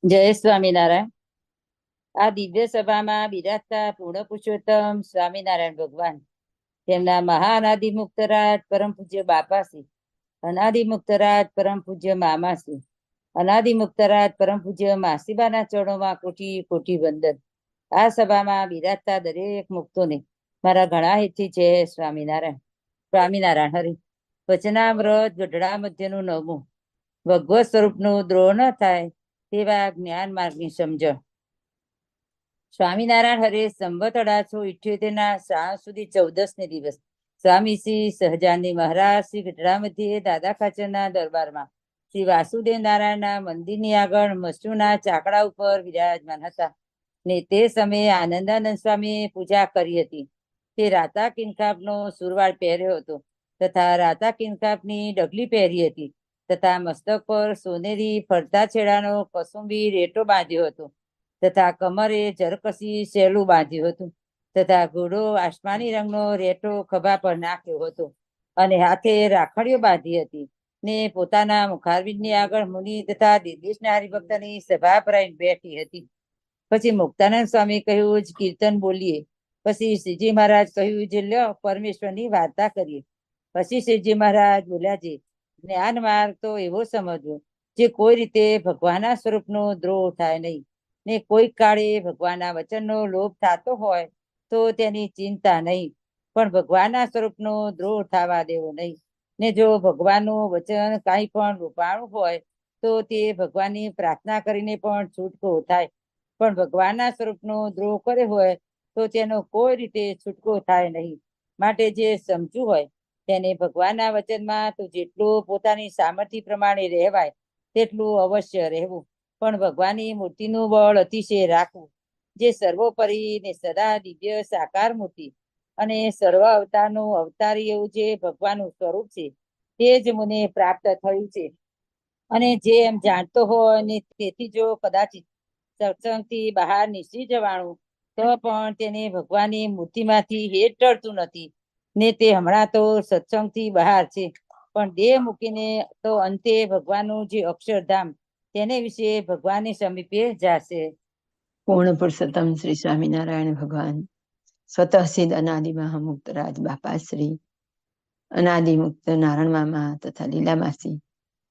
જય સ્વામિનારાયણ. આ દિવ્ય સભામાં બિરાજતા પૂર્ણ પુરુષોત્તમ સ્વામિનારાયણ ભગવાન, તેમના મહાઅનાદિ મુક્તરાજ પરમ પૂજ્ય બાપાશ્રી, અનાદિ મુક્તરાજ પરમ પૂજ્ય મામાશ્રી, અનાદિ મુક્તરાજ પરમ પૂજ્ય માસીબાના ચરણોમાં કોટી કોટી વંદન. આ સભામાં બિરાજતા દરેક મુક્તોને મારા ઘણા હિતથી છે સ્વામિનારાયણ. સ્વામિનારાયણ હરિ. વચનામૃત ગઢડા મધ્યનું નવમું. ભગવત સ્વરૂપનું દ્રોહ ન થાય તેવા જ્ઞાન માર્ગની સમજણ. સ્વામિનારાયણ હરે સંવત 1878 ના શ્રાવણ સુધી 14 ને દિવસ સ્વામી શ્રી સહજાનંદ મહારાજ શ્રી ગઢડા મધ્યે દાદા ખાચરના દરબારમાં શ્રી વાસુદેવ નારાયણના મંદિરની આગળ મસરૂના ચાકડા ઉપર વિરાજમાન હતા ને તે સમયે આનંદાનંદ સ્વામીએ પૂજા કરી હતી. તે રાતા કિનકાપનો સુરવાળ પહેર્યો હતો તથા રાતા કિનકાપની ડગલી પહેરી હતી તથા મસ્તક પર સોનેરી ફરતા છેડાનો કસુંબી રેટો બાંધ્યો હતો તથા કમરે જરકસી શેલું બાંધ્યું હતું તથા ઘોડો આસમાની રંગનો રેટો ખભા પર નાખ્યો હતો અને હાથે રાખડીઓ બાંધી હતી ને પોતાના મુખારવિંદની આગળ મુનિ તથા દિદેશના હરિભક્તની સભા ભરાઈ બેઠી હતી. પછી મુક્તાનંદ સ્વામી કહ્યું જ કીર્તન બોલીએ. પછી શ્રીજી મહારાજ કહ્યું જે લ્યો પરમેશ્વરની વાર્તા કરીએ. પછી શ્રીજી મહારાજ બોલ્યા છે જ્ઞાન માર્ગ તો એવો સમજવો જે કોઈ રીતે ભગવાનના સ્વરૂપનો દ્રોહ થાય નહીં ને કોઈ કાળે ભગવાનના વચનનો લોભ થતો હોય તો તેની ચિંતા નહીં, પણ ભગવાનના સ્વરૂપનો દ્રોહ થવા દેવો નહીં. ને જો ભગવાનનું વચન કાંઈ પણ રૂપાણું હોય તો તે ભગવાનની પ્રાર્થના કરીને પણ છૂટકો થાય, પણ ભગવાનના સ્વરૂપનો દ્રોહ કર્યો હોય તો તેનો કોઈ રીતે છૂટકો થાય નહીં. માટે જે સમજવું હોય તેને ભગવાનના વચનમાં તો જેટલું પોતાની સામર્થ્ય પ્રમાણે રહેવાય તેટલું અવશ્ય રહેવું, પણ ભગવાનની મૂર્તિનું બળ અતિશય રાખવું. જે સર્વોપરી ને સદા દિવ્ય સાકાર મૂર્તિ અને સર્વ અવતારનું અવતારી એવું જે ભગવાનનું સ્વરૂપ છે તે જ મને પ્રાપ્ત થયું છે. અને જે એમ જાણતો હોય ને તેથી જો કદાચિત સત્સંગથી બહાર નીકળી જવાનું તો પણ તેને ભગવાનની મૂર્તિમાંથી હેત ટળતું નથી ને તે હમણાં તો સત્સંગથી બહાર છે, પણ દેહ મૂકીને તો અંતે ભગવાનનું જે અક્ષરધામ તેને વિશે ભગવાનની સમીપે જાશે. પૂર્ણ પુરુષોત્તમ શ્રી સ્વામિનારાયણ ભગવાન સ્વતઃ સિદ્ધ અનાદિ મહામુક્ત રાજ બાપાશ્રી, અનાદિ મુક્ત નારાયણ મામા તથા લીલા માસી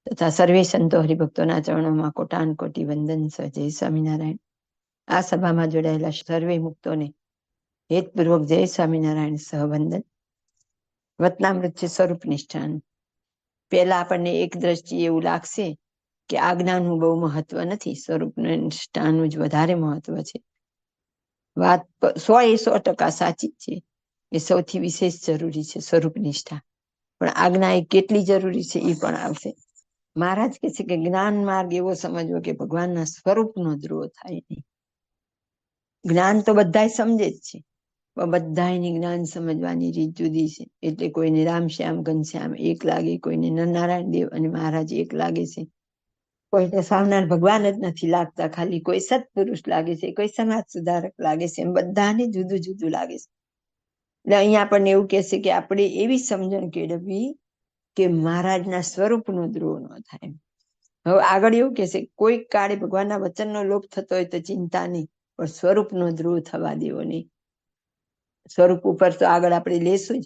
તથા સર્વે સંતો હરિભક્તોના ચરણોમાં કોટાન કોટી વંદન જય સ્વામિનારાયણ. આ સભામાં જોડાયેલા સર્વે મુક્તોને હેતપૂર્વક જય સ્વામિનારાયણ સહવંદન. વતનામૃત છે સ્વરૂપ નિષ્ઠાન. પહેલા આપણને એક દ્રષ્ટિએ એવું લાગશે કે આજ્ઞાનું બહુ મહત્વ નથી, સ્વરૂપ નિષ્ઠાનું જ વધારે મહત્વ છે. વાત 100% સાચી છે. એ સૌથી વિશેષ જરૂરી છે સ્વરૂપ નિષ્ઠા, પણ આજ્ઞા એ કેટલી જરૂરી છે એ પણ આવશે. મહારાજ કહે છે કે જ્ઞાન માર્ગ એવો સમજવો કે ભગવાનના સ્વરૂપનો દ્રોહ થાય નહીં. જ્ઞાન તો બધા સમજે જ છે, પણ બધાની જ્ઞાન સમજવાની રીત જુદી છે. એટલે કોઈને રામશ્યામ ઘનશ્યામ એક લાગે, કોઈને નરનારાયણ દેવ અને મહારાજ એક લાગે છે, કોઈને સ્વામિનારાયણ ભગવાન જ નથી લાગતા, ખાલી કોઈ સત્પુરુષ લાગે છે, કોઈ સમાજ સુધારક લાગે છે, એમ બધાને જુદું જુદું લાગે છે. એટલે અહીંયા આપણને એવું કહેશે કે આપણે એવી સમજણ કેળવવી કે મહારાજના સ્વરૂપનો દ્રોહ ન થાય. હવે આગળ એવું કહેશે કોઈ કાળે ભગવાનના વચનનો લોપ થતો હોય તો ચિંતા નહીં, પણ સ્વરૂપનો દ્રોહ થવા દેવો નહીં. સ્વરૂપ ઉપર તો આગળ આપણે લેશું જ,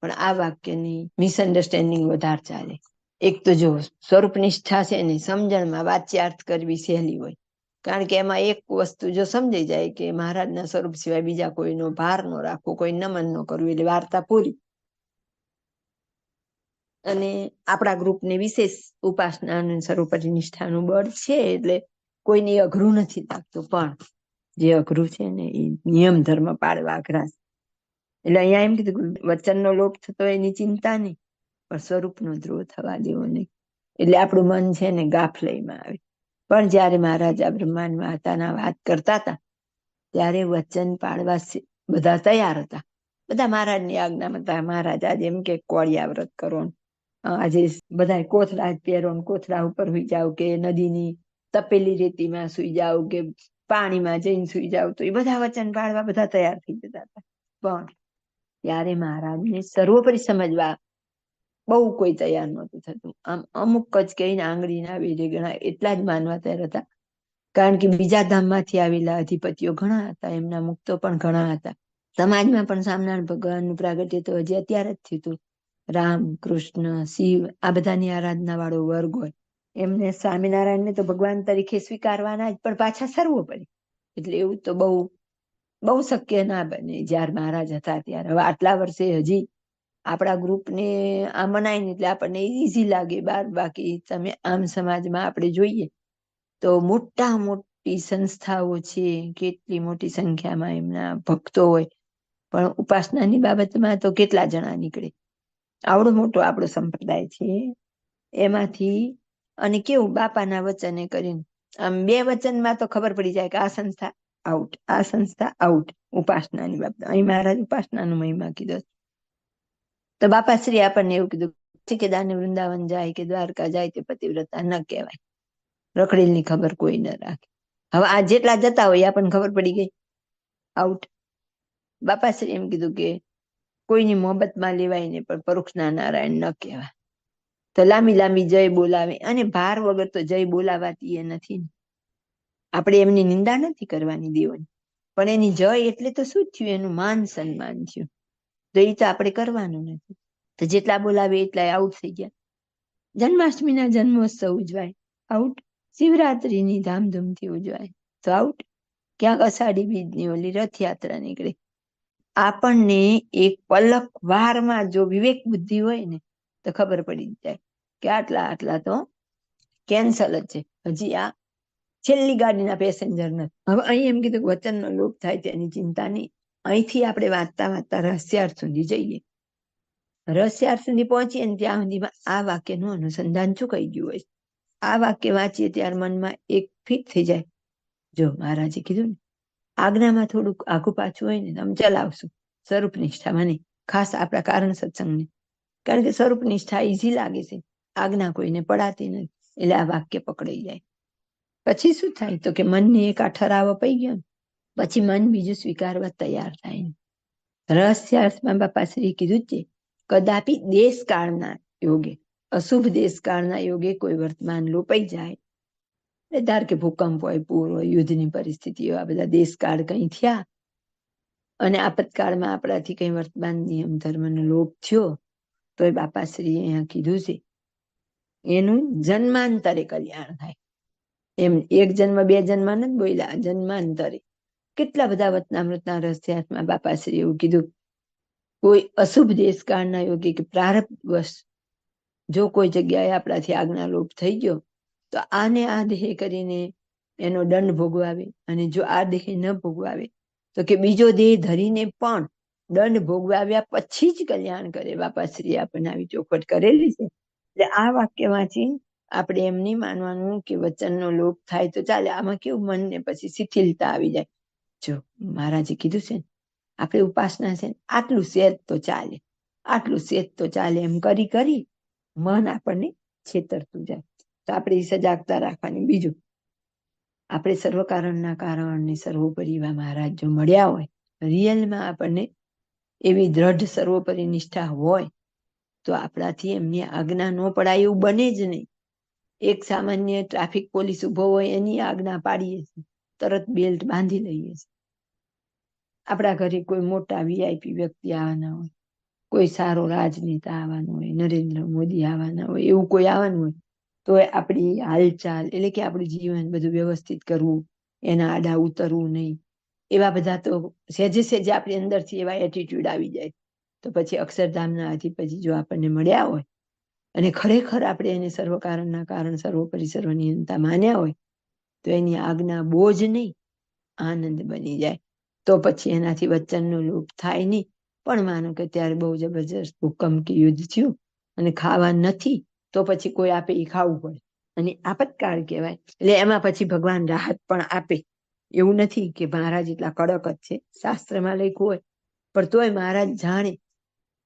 પણ આ વાક્યની મિસઅન્ડરસ્ટેન્ડિંગ વધારે ચાલે. એક તો જો સ્વરૂપ નિષ્ઠા છે ને સમજણમાં વાચ્યાર્થ કરવી સહેલી હોય, કારણ કે એમાં એક વસ્તુ જો સમજાઈ જાય કે મહારાજના સ્વરૂપ સિવાય બીજા કોઈનો ભાર ન રાખવો, કોઈ નમન ન કરવું, એટલે વાર્તા પૂરી. અને આપણા ગ્રુપને વિશેષ ઉપાસના અને સર્વોપરી નિષ્ઠાનું બળ છે એટલે કોઈને અઘરું નથી લાગતું, પણ જે અઘરું છે ને એ નિયમ ધર્મ પાળવા અઘરા. એટલે અહીંયા એમ કીધું વચનનો લોપ થતો એની ચિંતા નહીં, પણ સ્વરૂપનો દ્રોહ થવા દેવો નહીં. એટલે આપણું મન છે ને ગાફલઈમાં આવે. પણ જયારે મહારાજ આ બ્રહ્માંડ વાર્તાના વાત કરતા હતા ત્યારે વચન પાળવા બધા તૈયાર હતા. બધા મહારાજની આજ્ઞામાં હતા. મહારાજ આજે એમ કે કોળિયા વ્રત કરો, આજે બધા કોથળા જ પહેરો, કોથળા ઉપર સુઈ જાવ, કે નદીની તપેલી રેતીમાં સુઈ જાવ, કે પાણીમાં જઈને સુઈ જાવ, તો એ બધા વચન પાળવા બધા તૈયાર થઈ જતા હતા. પણ ત્યારે મહારાજને સર્વોપરી સમજવા બહુ કોઈ તૈયાર નહોતું થતું. આમ અમુક જ કહીને આંગળીના વેઢે ગણા એટલા જ માનવા તૈયાર હતા. કારણ કે બીજા ધામમાંથી આવેલા અધિપતિઓ ઘણા હતા, એમના મુક્તો પણ ઘણા હતા. સમાજમાં પણ સ્વામિનારાયણ ભગવાનનું પ્રાગટ્ય તો હજી અત્યારે જ થયું હતું. રામ, કૃષ્ણ, શિવ આ બધાની આરાધના વાળો વર્ગ હોય, એમને સ્વામિનારાયણને તો ભગવાન તરીકે સ્વીકારવાના જ, પણ પાછા સર્વોપરી. એટલે એવું તો બહુ શક્ય ના બને જયારે મહારાજ હતા ત્યારે. હવે આટલા વર્ષે હજી આપણા ગ્રુપને આ મનાય ને એટલે આપણને ઈઝી લાગે. બાકી તમે આમ સમાજમાં આપણે જોઈએ તો મોટી સંસ્થાઓ છે, કેટલી મોટી સંખ્યામાં એમના ભક્તો હોય, પણ ઉપાસનાની બાબતમાં તો કેટલા જણા નીકળે. આવડો મોટો આપણો સંપ્રદાય છે, એમાંથી અને કેવું બાપાના વચને કરીને આમ 2 વચનમાં તો ખબર પડી જાય કે આ સંસ્થા આઉટ, આ સંસ્થા આઉટ. ઉપાસનાની બાબત અહીં મહારાજ ઉપાસનાનો મહિમા કીધો. તો બાપાશ્રી આપણને એવું કીધું કે દાને વૃંદાવન જાય કે દ્વારકા જાય તે પતિવ્રતા ન કહેવાય. રખડેલની ખબર કોઈ ન રાખે. હવે આ જેટલા જતા હોય આપણને ખબર પડી ગઈ, આઉટ. બાપાશ્રી એમ કીધું કે કોઈની મોહબ્બતમાં લેવાય ને પણ પરોક્ષના નારાયણ ન કહેવાય. તો લાંબી જય બોલાવે, અને ભાર વગર તો જય બોલાવાતી એ નથી. આપણે એમની નિંદા નથી કરવાની દેવોની, પણ એની જય એટલે તો શું થયું? એનું માન સન્માન થયું. તો એ તો આપણે કરવાનું નથી. તો જેટલા બોલાવે એટલા આઉટ થઈ ગયા. જન્માષ્ટમીના જન્મોત્સવ ઉજવાય, આઉટ. શિવરાત્રીની ધામધૂમથી ઉજવાય, તો આઉટ. ક્યાંક અષાઢી બીજની ઓલી રથયાત્રા નીકળે. આપણને એક પલક વારમાં જો વિવેક બુદ્ધિ હોય ને તો ખબર પડી જાય કે આટલા તો કેન્સલ જ છે. હજી આ છેલ્લી ગાડીના પેસેન્જર નથી. હવે અહીં એમ કીધું વચનનો લોપ થાય તેની ચિંતા નહીં. અહીંથી આપણે વાંચતા રહસ્યાર્થ સુધી જઈએ. રહસ્યાર્થ સુધી પહોંચીએ ને ત્યાં સુધીમાં આ વાક્યનું અનુસંધાન ચૂકાઈ ગયું હોય. આ વાક્ય વાંચીએ ત્યારે મનમાં એક ફિટ થઈ જાય. જો મહારાજે કીધું ને આજ્ઞામાં થોડુંક આઘું પાછું હોય ને તો અમે ચલાવશું. સ્વરૂપ નિષ્ઠામાં નહીં, ખાસ આપણા કારણ સત્સંગને. કારણ કે સ્વરૂપ નિષ્ઠા ઈઝી લાગે છે, આજ્ઞા કોઈને પડાતી નથી. એટલે આ વાક્ય પકડાઈ જાય. પછી શું થાય? તો કે મનને એક આ ઠરાવ અપાઈ ગયો, પછી મન બીજું સ્વીકારવા તૈયાર થાય. રહસ્યાર્થમાં બાપાશ્રી કીધું છે, કદાપી દેશકાળના યોગે, અશુભ દેશકાળના યોગે કોઈ વર્તમાન લોપાઈ જાય, ધાર કે ભૂકંપ હોય, પૂર હોય, યુદ્ધની પરિસ્થિતિ, આ બધા દેશકાળ કઈ થયા અને આપતકાળમાં આપણાથી કઈ વર્તમાન નિયમ ધર્મનો લોપ થયો, તો એ બાપાશ્રીએ અહીંયા કીધું છે એનું જન્માંતરે કલ્યાણ થાય. એમ 1 જન્મ 2 જન્મ નથી બોલ્યા, જન્માંતરે. કેટલા બધા વચનામૃતના રહસ્યાર્થમાં બાપાશ્રી એવું કીધું, કોઈ અશુભ દેશકાળના યોગે કે પ્રારબ્ધવશ જો કોઈ જગ્યાએ આપણાથી આજ્ઞા લોપ થઈ ગયો તો આને આ દેહ કરીને એનો દંડ ભોગવાવે, અને જો આ દેહ ન ભોગવાવે તો કે બીજો દેહ ધરીને પણ દંડ ભોગવાવ્યા પછી જ કલ્યાણ કરે. બાપાશ્રીએ આપણને આવી ચોખવટ કરેલી છે. એટલે આ વાક્ય વાંચી આપણે એમ નહીં માનવાનું કે વચનનો લોપ થાય તો ચાલે. આમાં કેવું મનને પછી શિથિલતા આવી જાય. જો મહારાજે કીધું છે ને આપણે ઉપાસના છે ને આટલું સેજ તો ચાલે, આટલું સેજ તો ચાલે, એમ કરી મન આપણને છેતરતું જાય. તો આપણે સજાગતા રાખવાની. બીજું, આપણે સર્વ કારણના કારણ ને સર્વોપરી એવા મહારાજ જો મળ્યા હોય, રિયલમાં આપણને એવી દ્રઢ સર્વોપરી નિષ્ઠા હોય તો આપણાથી એમની આજ્ઞા ન પડાય એવું બને જ નહીં. એક સામાન્ય ટ્રાફિક પોલીસ ઉભો હોય એની આજ્ઞા પાડીએ છીએ, તરત બેલ્ટ બાંધી લઈએ છીએ. આપણા ઘરે કોઈ મોટા VIP વ્યક્તિ આવવાના હોય, કોઈ સારો રાજનેતા આવવાનો હોય, નરેન્દ્ર મોદી આવવાના હોય, એવું કોઈ આવવાનું હોય તો આપણી હાલચાલ એટલે કે આપણું જીવન બધું વ્યવસ્થિત કરવું, એના આડા ઉતરવું નહીં. એવા બધા તો સહેજે આપણી અંદરથી એવા એટીટ્યુડ આવી જાય. તો પછી અક્ષરધામના અધિપતિ જો આપણને મળ્યા હોય અને ખરેખર આપણે એને સર્વ કારણના કારણ સર્વોપરી સર્વનિયંતા માન્યા હોય તો એની આજ્ઞા બોજ નહીં, આનંદ બની જાય. તો પછી એનાથી વચનનો લોપ થાય નહીં. પણ માનો કે ત્યારે બહુ જબરજસ્ત ભૂકંપ કે યુદ્ધ થયું અને ખાવા નથી, તો પછી કોઈ આપે એ ખાવું પડે અને આપતકાળ કહેવાય. એટલે એમાં પછી ભગવાન રાહત પણ આપે. એવું નથી કે મહારાજ એટલા કડક જ છે, શાસ્ત્રમાં લખ્યું હોય, પણ તોય મહારાજ જાણે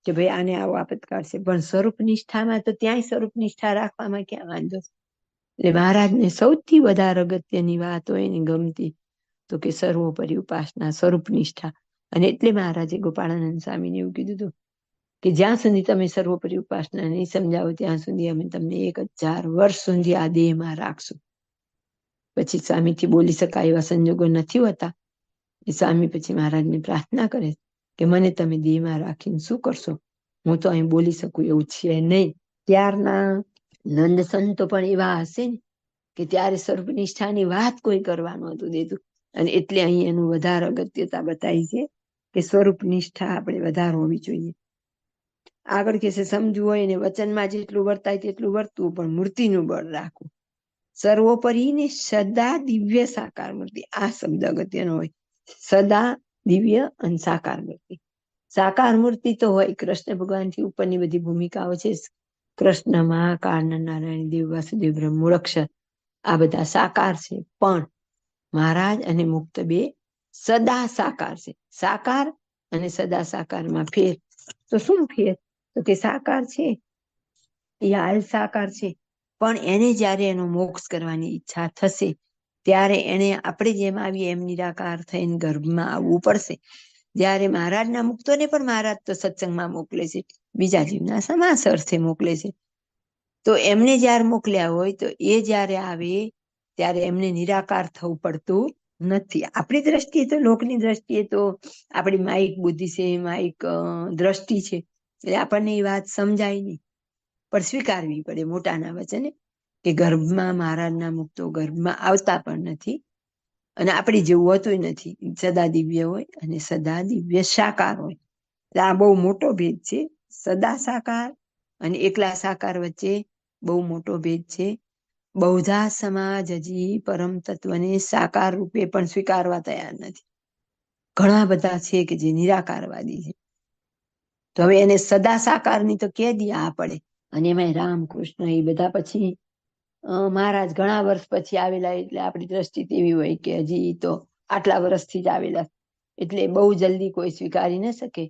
કે ભાઈ આને આવો આપતકાળ છે. પણ સ્વરૂપ નિષ્ઠામાં તો ત્યાંય સ્વરૂપ નિષ્ઠા રાખવામાં ક્યાં વાંધો છે. એટલે મહારાજને સૌથી વધારે અગત્યની વાત હોય ને ગમતી તો કે સર્વોપરી ઉપાસના, સ્વરૂપ નિષ્ઠા. અને એટલે મહારાજે ગોપાળાનંદ સ્વામીને એવું કીધું હતું કે જ્યાં સુધી તમે સર્વોપરી ઉપાસના નહીં સમજાવો ત્યાં સુધી અમે તમને 1000 વર્ષ સુધી આ દેહમાં રાખશું. પછી સ્વામીથી બોલી શકાય એવા સંજોગો નથી હોતા. એ સ્વામી પછી મહારાજને પ્રાર્થના કરે કે મને તમે દેહમાં રાખીને શું કરશો, હું તો અહીં બોલી શકું એવું છે નહીં. ત્યારના નંદ સંતો પણ એવા હશે ને કે ત્યારે સ્વરૂપ નિષ્ઠાની વાત કોઈ કરવાનું હતું દેતું. અને એટલે અહીં એનું વધારે અગત્યતા બતાવી છે કે સ્વરૂપ નિષ્ઠા આપણે વધારે હોવી જોઈએ. આગળ કે છે સમજવું હોય ને વચનમાં જેટલું વર્તાય તેટલું વર્તવું, પણ મૂર્તિનું બળ રાખવું. સર્વોપરી ને સદા દિવ્ય સાકાર મૂર્તિ, આ શબ્દ અગત્યનો હોય. સદા દિવ્ય અને સાકાર મૂર્તિ. સાકાર મૂર્તિ તો હોય, કૃષ્ણ ભગવાનથી ઉપરની બધી ભૂમિકાઓ છે. કૃષ્ણ, મહાકાળ, નારાયણ દેવ, વાસુદેવ, બ્રહ્મ, મૂળાક્ષર, આ બધા સાકાર છે. પણ મહારાજ અને મુક્ત બે સદા સાકાર છે. સાકાર અને સદા સાકારમાં ફેર. તો શું ફેર? તો કે સાકાર છે એ હાલ સાકાર છે, પણ એને જયારે એનો મોક્ષ કરવાની ઈચ્છા થશે ત્યારે એને આપણે જેમ આવીએ એમ નિરાકાર થઈને ગર્ભમાં આવવું પડશે. જ્યારે મહારાજના મુક્તોને પણ મહારાજ તો સત્સંગમાં મોકલે છે, બીજા જીવના સમાસ અર્થે મોકલે છે. તો એમને જયારે મોકલ્યા હોય તો એ જયારે આવે ત્યારે એમને નિરાકાર થવું પડતું નથી. આપણી દ્રષ્ટિએ તો, લોકની દ્રષ્ટિએ તો આપણી માઇક બુદ્ધિ છે, માઇક દ્રષ્ટિ છે, એટલે આપણને એ વાત સમજાય નહીં, પણ સ્વીકારવી પડે મોટાના વચને કે ગર્ભમાં મહારાજના મુક્તો ગર્ભમાં આવતા પણ નથી અને આપણી જેવું હોતું નથી. સદા દિવ્ય હોય અને સદા દિવ્ય સાકાર હોય. એટલે આ બહુ મોટો ભેદ છે. સદા સાકાર અને એકલા સાકાર વચ્ચે બહુ મોટો ભેદ છે. બૌદ્ધા સમાજ હજી પરમ તત્વને સાકાર રૂપે પણ સ્વીકારવા તૈયાર નથી. ઘણા બધા છે કે જે નિરાકારવાદી છે. તો હવે એને સદા સાકારની તો કે આ પડે. અને એમાં રામકૃષ્ણ એ બધા પછી મહારાજ ઘણા વર્ષ પછી આવેલા, એટલે આપણી દ્રષ્ટિ એવી હોય કે હજી તો આટલા વર્ષથી જ આવેલા, એટલે બહુ જલ્દી કોઈ સ્વીકારી ન શકે.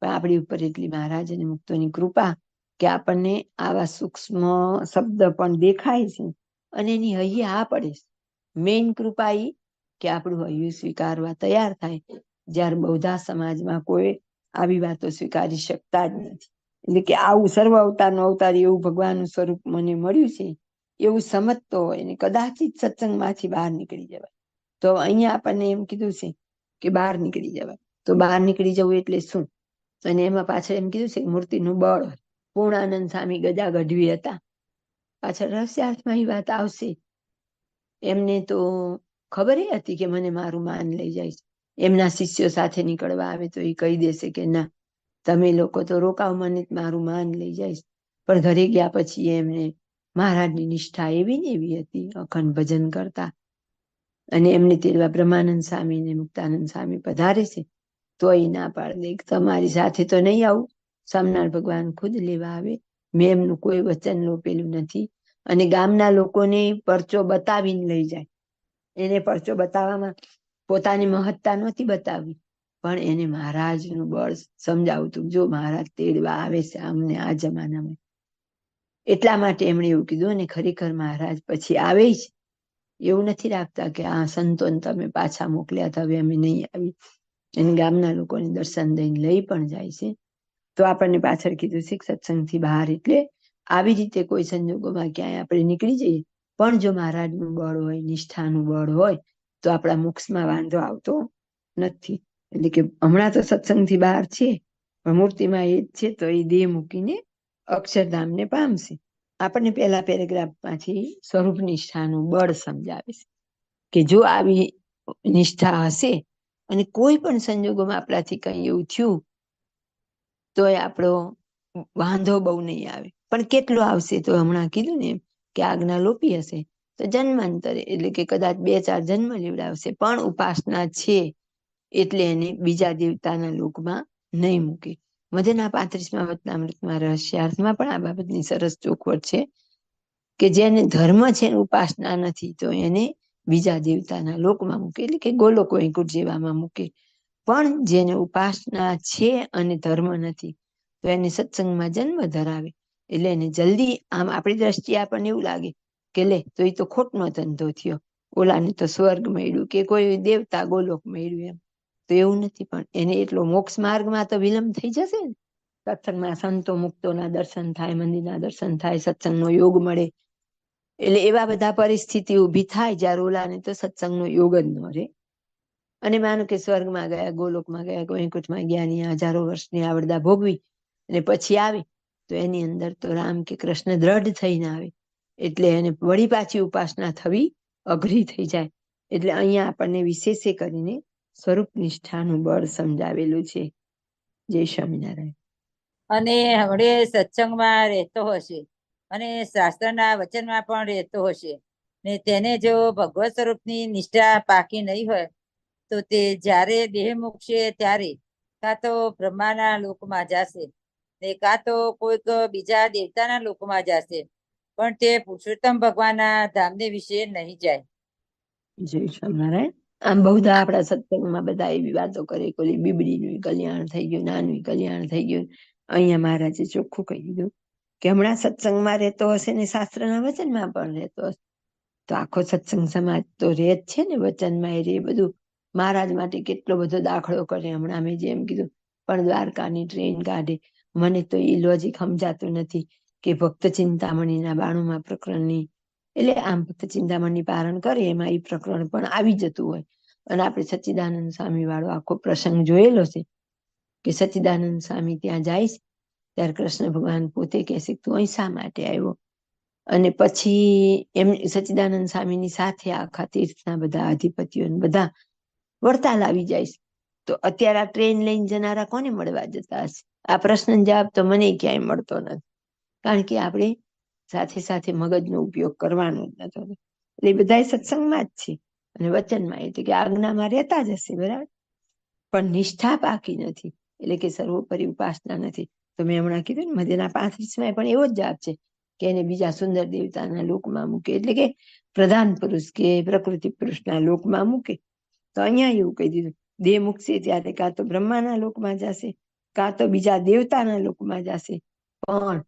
પણ આપણી ઉપર એટલી મહારાજ અને મુક્તોની કૃપા કે આપણને આવા સૂક્ષ્મ શબ્દ પણ દેખાય છે અને એની હૈયે આ પડે. મેઇન કૃપા ઈ કે આપણું હૈયું સ્વીકારવા તૈયાર થાય, જ્યારે બૌદ્ધા સમાજમાં કોઈ આવી વાતો સ્વીકારી શકતા જ નથી. એટલે કે આવું સર્વ અવતારનો અવતાર એવું ભગવાનનું સ્વરૂપ મને મળ્યું છે એવું સમજતો હોય ને કદાચિત સત્સંગમાંથી બહાર નીકળી જવાય. તો અહીંયા આપણને એમ કીધું છે કે બહાર નીકળી જવાય. તો બહાર નીકળી જવું એટલે શું? અને એમાં પાછળ એમ કીધું છે કે મૂર્તિનું બળ. પૂર્ણાનંદ સ્વામી ગદા ગઢવી હતા. પાછળ રહસ્યાર્થમાં એ વાત આવશે. એમને તો ખબર હતી કે મને મારું માન લઈ જાય છે. એમના શિષ્યો સાથે નીકળવા આવે તો એ કહી દેશે કે ના, તમે લોકો તો રોકાવ, મને મારું માન લઈ જાય. પણ ઘરે ગયા પછી એમને મહારાજની નિષ્ઠા એવી ને એવી હતી, અખંડ ભજન કરતા. અને એમને તેડવા બ્રહ્માનંદ સ્વામી ને મુક્તાનંદ સ્વામી પધારે છે તો એ ના પાડે, તમારી સાથે તો નહીં આવું. સ્વામિનારાયણ ભગવાન ખુદ લેવા આવે. મેં એમનું કોઈ વચન લોપેલું નથી. અને ગામના લોકોને પરચો બતાવીને લઈ જાય. એને પરચો બતાવવામાં પોતાની મહત્તા નહોતી બતાવી, પણ એને મહારાજનું બળ સમજાવતું. જો મહારાજ તેડવા આવે છે અમને આ જમાનામાં, એટલા માટે એમણે એવું કીધું. અને ખરેખર મહારાજ પછી આવે જ, એવું નથી રાખતા કે આ સંતોને તમે પાછા મોકલ્યા હતા, હવે અમે નહીં આવી. એને ગામના લોકોને દર્શન દઈને લઈ પણ જાય છે. તો આપણને પાછળ કીધું છે સત્સંગથી બહાર એટલે આવી રીતે કોઈ સંજોગોમાં ક્યાંય આપણે નીકળી જઈએ, પણ જો મહારાજનું બળ હોય, નિષ્ઠાનું બળ હોય, તો આપણા મોક્ષમાં વાંધો આવતો નથી. એટલે કે હમણાં તો સત્સંગથી બહાર છે, પણ મૂર્તિમાં એ જ છે, તો એ દેહ મૂકીને અક્ષરધામને પામશે. આપણને પહેલા પેરેગ્રાફમાંથી સ્વરૂપ નિષ્ઠાનું બળ સમજાવે છે કે જો આવી નિષ્ઠા હશે અને કોઈ પણ સંજોગોમાં આપણાથી કંઈ એવું થયું તો એ આપણો વાંધો બહુ નહીં આવે. પણ કેટલો આવશે? તો હમણાં કીધું ને કે આજ્ઞા લોપી હશે તો જન્માંતરે, એટલે કે કદાચ 2-4 જન્મ લેવડાવશે, પણ ઉપાસના છે એટલે એને બીજા દેવતાના લોકમાં નહીં મૂકે. મધ્યના 35મા વચનામૃતમાં રહસ્યાર્થમાં પણ આ બાબતની સરસ ચોખવટ છે કે જેને ધર્મ છે, ઉપાસના નથી, તો એને બીજા દેવતાના લોકમાં મૂકે, એટલે કે ગોલોક વૈકુંઠ જેવામાં મૂકે. પણ જેને ઉપાસના છે અને ધર્મ નથી, તો એને સત્સંગમાં જન્મ ધરાવે. એટલે એને જલ્દી, આમ આપણી દ્રષ્ટિએ આપણને એવું લાગે કે લે, તો એ તો ખોટનો ધંધો થયો, ઓલાને તો સ્વર્ગ મળ્યું કે કોઈ દેવતા ગોલોક મળ્યું. એમ તો એવું નથી. પણ એને એટલો મોક્ષ માર્ગમાં તો વિલંબ થઈ જશે ને. સત્સંગમાં સંતો મુક્તોના દર્શન થાય, મંદિરના દર્શન થાય, સત્સંગનો યોગ મળે, એટલે એવા બધા પરિસ્થિતિ ઊભી થાય જ્યારે ઓલાને તો સત્સંગનો યોગ જ ન રહે. અને માનો કે સ્વર્ગમાં ગયા, ગોલોકમાં ગયા, વૈકુંઠમાં ગયા, ની હજારો વર્ષની આવડતા ભોગવી અને પછી આવે તો એની અંદર તો રામ કે કૃષ્ણ દ્રઢ થઈને આવે, એટલે એને વળી પાછી ઉપાસના થવી અઘરી થઈ જાય. એટલે અહીંયા આપણને વિશેષે કરીને સ્વરૂપ નિષ્ઠાનું બળ સમજાવેલું છે. જય સ્વામિનારાયણ. અને હવડે સત્સંગમાં રહેતો હશે અને શાસ્ત્રના વચનમાં પણ રહેતો હશે ને તેને જો ભગવત સ્વરૂપની નિષ્ઠા પાકી નહીં હોય તો તે જ્યારે દેહ મૂકશે ત્યારે કાં તો બ્રહ્માના લોકમાં જશે ને કાં તો કોઈક બીજા દેવતાના લોકમાં જશે, પણ તે પુરુષોત્તમ ભગવાનના ધામને વિશે નહીં જાય. જય સ્વામિનારાયણ. આમ બહુધા આપણા સત્સંગમાં બધા એવી વાતો કરે કે ઓલી બીબડીનું કલ્યાણ થઈ ગયું, નાનું કલ્યાણ થઈ ગયું. અહીંયા મહારાજે ચોખ્ખું કહી દીધું કે હમણાં સત્સંગમાં રહેતો હશે ને શાસ્ત્રના વચનમાં પણ રહેતો હશે તો આખો સત્સંગ સમાજ તો રહે જ છે ને, વચનમાં એ રે બધું. મહારાજ માટે કેટલો બધો દાખલો કરે. હમણાં મેં જેમ કીધું પણ દ્વારકાની ટ્રેન કાઢે. મને તો એ લોજિક સમજાતું નથી કે ભક્ત ચિંતામણીના 92મા પ્રકરણની, એટલે આમ ભક્ત ચિંતામણી પારણ કરે એમાં એ પ્રકરણ પણ આવી જતું હોય. અને આપણે સચ્ચિદાનંદ સ્વામી વાળો આખો પ્રસંગ જોયેલો છે કે સચ્ચિદાનંદ સ્વામી ત્યાં જાય ત્યારે કૃષ્ણ ભગવાન પોતે કહેશે તું અહીં શા માટે આવ્યો? અને પછી એમ સચ્ચિદાનંદ સ્વામીની સાથે આખા તીર્થના બધા અધિપતિઓ બધા વડતાલ આવી જાય. તો અત્યારે આ ટ્રેન લઈને જનારા કોને મળવા જતા હશે? આ પ્રશ્ન જવાબ તો મને ક્યાંય મળતો નથી, કારણ કે આપણે સાથે સાથે મગજનો ઉપયોગ કરવાનો જ નતો. એટલે બધા સત્સંગમાં જ છે અને વચનમાં એટલે કે આજ્ઞામાં રહેતા જ હશે, બરાબર, પણ નિષ્ઠા પાકી નથી, એટલે કે સર્વોપરી ઉપાસના નથી. તો મેં હમણાં કીધું ને મધ્યના 35માં પણ એવો જ જવાબ છે કે એને બીજા સુંદર દેવતાના લોકમાં મૂકે, એટલે કે પ્રધાન પુરુષ કે પ્રકૃતિ પુરુષના લોકમાં મૂકે. તો અહીંયા એવું કહી દીધું દેહ મૂકશે ત્યારે કાં તો બ્રહ્માના લોકમાં જશે, કાં તો બીજા દેવતાના લોકમાં જશે, પણ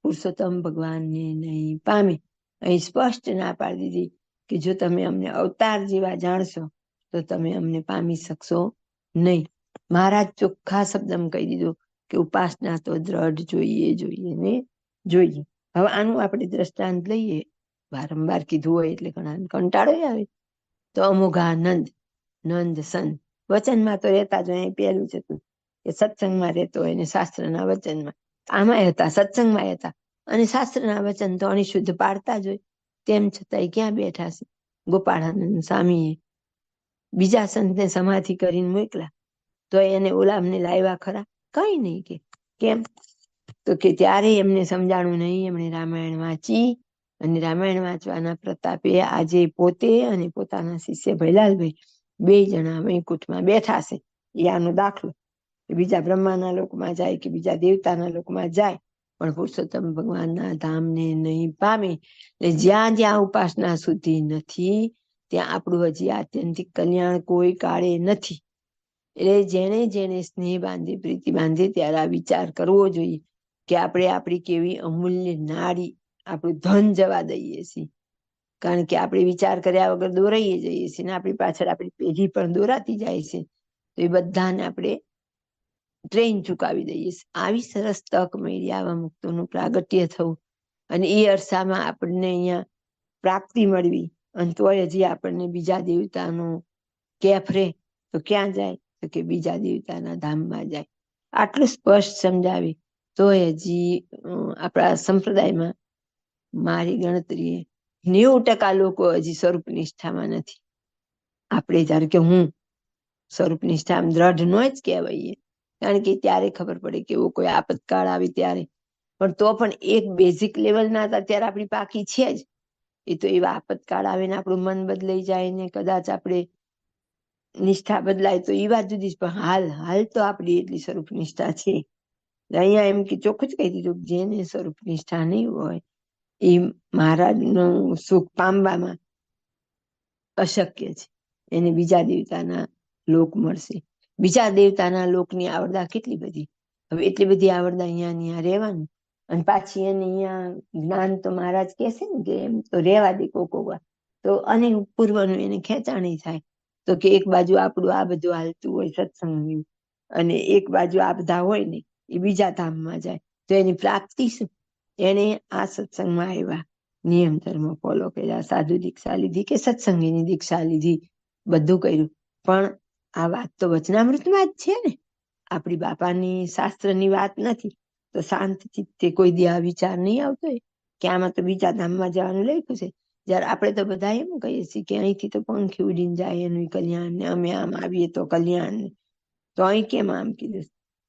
પુરુષોત્તમ ભગવાનને નહીં પામે. અહીં સ્પષ્ટ ના પાડી દીધી કે જો તમે અમને અવતાર જેવા જાણશો તો તમે અમને પામી શકશો નહીં. મહારાજ ચોખ્ખા શબ્દમાં કહી દીધું કે ઉપાસના તો દ્રઢ જોઈએ જોઈએ ને જોઈએ. હવે આનું આપણે દ્રષ્ટાંત લઈએ, વારંવાર કીધું હોય એટલે ઘણા કંટાળો આવે. તો અમોઘાનંદ નંદ સંત વચનમાં તો રહેતા જ હોય. પહેલું જ હતું કે સત્સંગમાં રહેતો હોય ને શાસ્ત્રના વચનમાં, આમાં હતા સત્સંગમાં હતા અને શાસ્ત્રના વચન તો અણિશુદ્ધ પાડતા જ હોય. તેમ છતાંય ક્યાં બેઠા છે? ગોપાળાનંદ સ્વામીએ બીજા સંતને સમાધિ કરીને મોકલા તો એને ઓલામને લાવ્યા ખરા? કઈ નહીં. કે કેમ? તો કે ત્યારે એમને સમજાણું નહીં. એમણે રામાયણ વાંચી અને રામાયણ વાંચવાના પ્રતાપે આજે પોતે અને પોતાના શિષ્ય ભૈલાલભાઈ 2 જણા વૈકુંઠમાં બેઠા છે. એ આનો દાખલો. બીજા બ્રહ્માના લોકમાં જાય કે બીજા દેવતાના લોકમાં જાય, પણ પુરુષોત્તમ ભગવાનના ધામને નહીં પામે. એટલે જ્યાં જ્યાં ઉપાસના સુધી નથી ત્યાં આપણું હજી આત્યંતિક કલ્યાણ કોઈ કાળે નથી. એટલે જેને જેને સ્નેહ બાંધે, પ્રીતિ બાંધે ત્યારે આ વિચાર કરવો જોઈએ કે આપણે આપણી કેવી અમૂલ્ય નાડી, આપણું ધન જવા દઈએ છીએ. કારણ કે આપણે વિચાર કર્યા વગર દોરાઈએ જઈએ છીએ ને આપણી પાછળ આપણી પેઢી પણ દોરાતી જાય છે. તો એ બધાને આપણે ટ્રેન ચુકાવી દઈએ છીએ. આવી સરસ તક મળી આવા મુક્તોનું પ્રાગટ્ય થવું અને એ અરસામાં આપણને અહીંયા પ્રાપ્તિ મળવી, અને તોય હજી આપણને બીજા દેવતાનો કેફ રે તો ક્યાં જાય? તો કે બીજા દેવતાના ધામમાં જાય. આટલું સ્પષ્ટ સમજાવી તોય હજી આપણા સંપ્રદાયમાં મારી ગણતરીએ 90% લોકો હજી સ્વરૂપ નિષ્ઠામાં નથી. આપણે ધારો કે હું સ્વરૂપ નિષ્ઠા દ્રઢ નો જ કહેવાય, કારણ કે ત્યારે ખબર પડે કે એવો કોઈ આપતકાળ આવે ત્યારે, પણ તો પણ એક બેઝિક લેવલના અત્યારે આપણી પાકી છે જ. એ તો એવા આપતકાળ આવે ને આપણું મન બદલાઈ જાય ને કદાચ આપણે નિષ્ઠા બદલાય તો એ વાત જુદી, પણ હાલ તો આપણી એટલી સ્વરૂપ નિષ્ઠા છે. અહીંયા એમ કે ચોખ્ખું જ કહી દીધું જેને સ્વરૂપ નિષ્ઠા નહીં હોય એ મહારાજનું સુખ પામવામાં અશક્ય છે. એને બીજા દેવતાના લોક મળશે. બીજા દેવતાના લોકની આવરદા કેટલી બધી. હવે એટલી બધી આવરદા અહીંયા રહેવાનું, અને પાછી એને અહીંયા જ્ઞાન તો મહારાજ કહેશે ને કે એમ તો રહેવા દે કોકોવા, તો અને પૂર્વનું એને ખેંચાણી થાય. તો કે એક બાજુ આપણું આ બધું હાલતું હોય સત્સંગનું, અને એક બાજુ આ બધા હોય ને એ બીજા ધામમાં જાય, તો એની પ્રાપ્તિ શું? એને આ સત્સંગમાં આવ્યા નિયમ ધર્મ ફોલો કર્યા, સાધુ દીક્ષા લીધી કે સત્સંગીની દીક્ષા લીધી, બધું કર્યું. પણ આ વાત તો વચનામૃતમાં જ છે ને, આપણી બાપાની શાસ્ત્રની વાત નથી. તો શાંત ચિત્તે કોઈ દી આ વિચાર નહીં આવતો હોય કે આમાં તો બીજા ધામમાં જવાનું લખ્યું છે. જયારે આપણે તો બધા એમ કહીએ છીએ કે અહીંથી તો પંખી ઉડીને જાય એનું કલ્યાણ ને, અમે આમ આવીએ તો કલ્યાણ ને, તો અહીં કેમ આમ કીધું?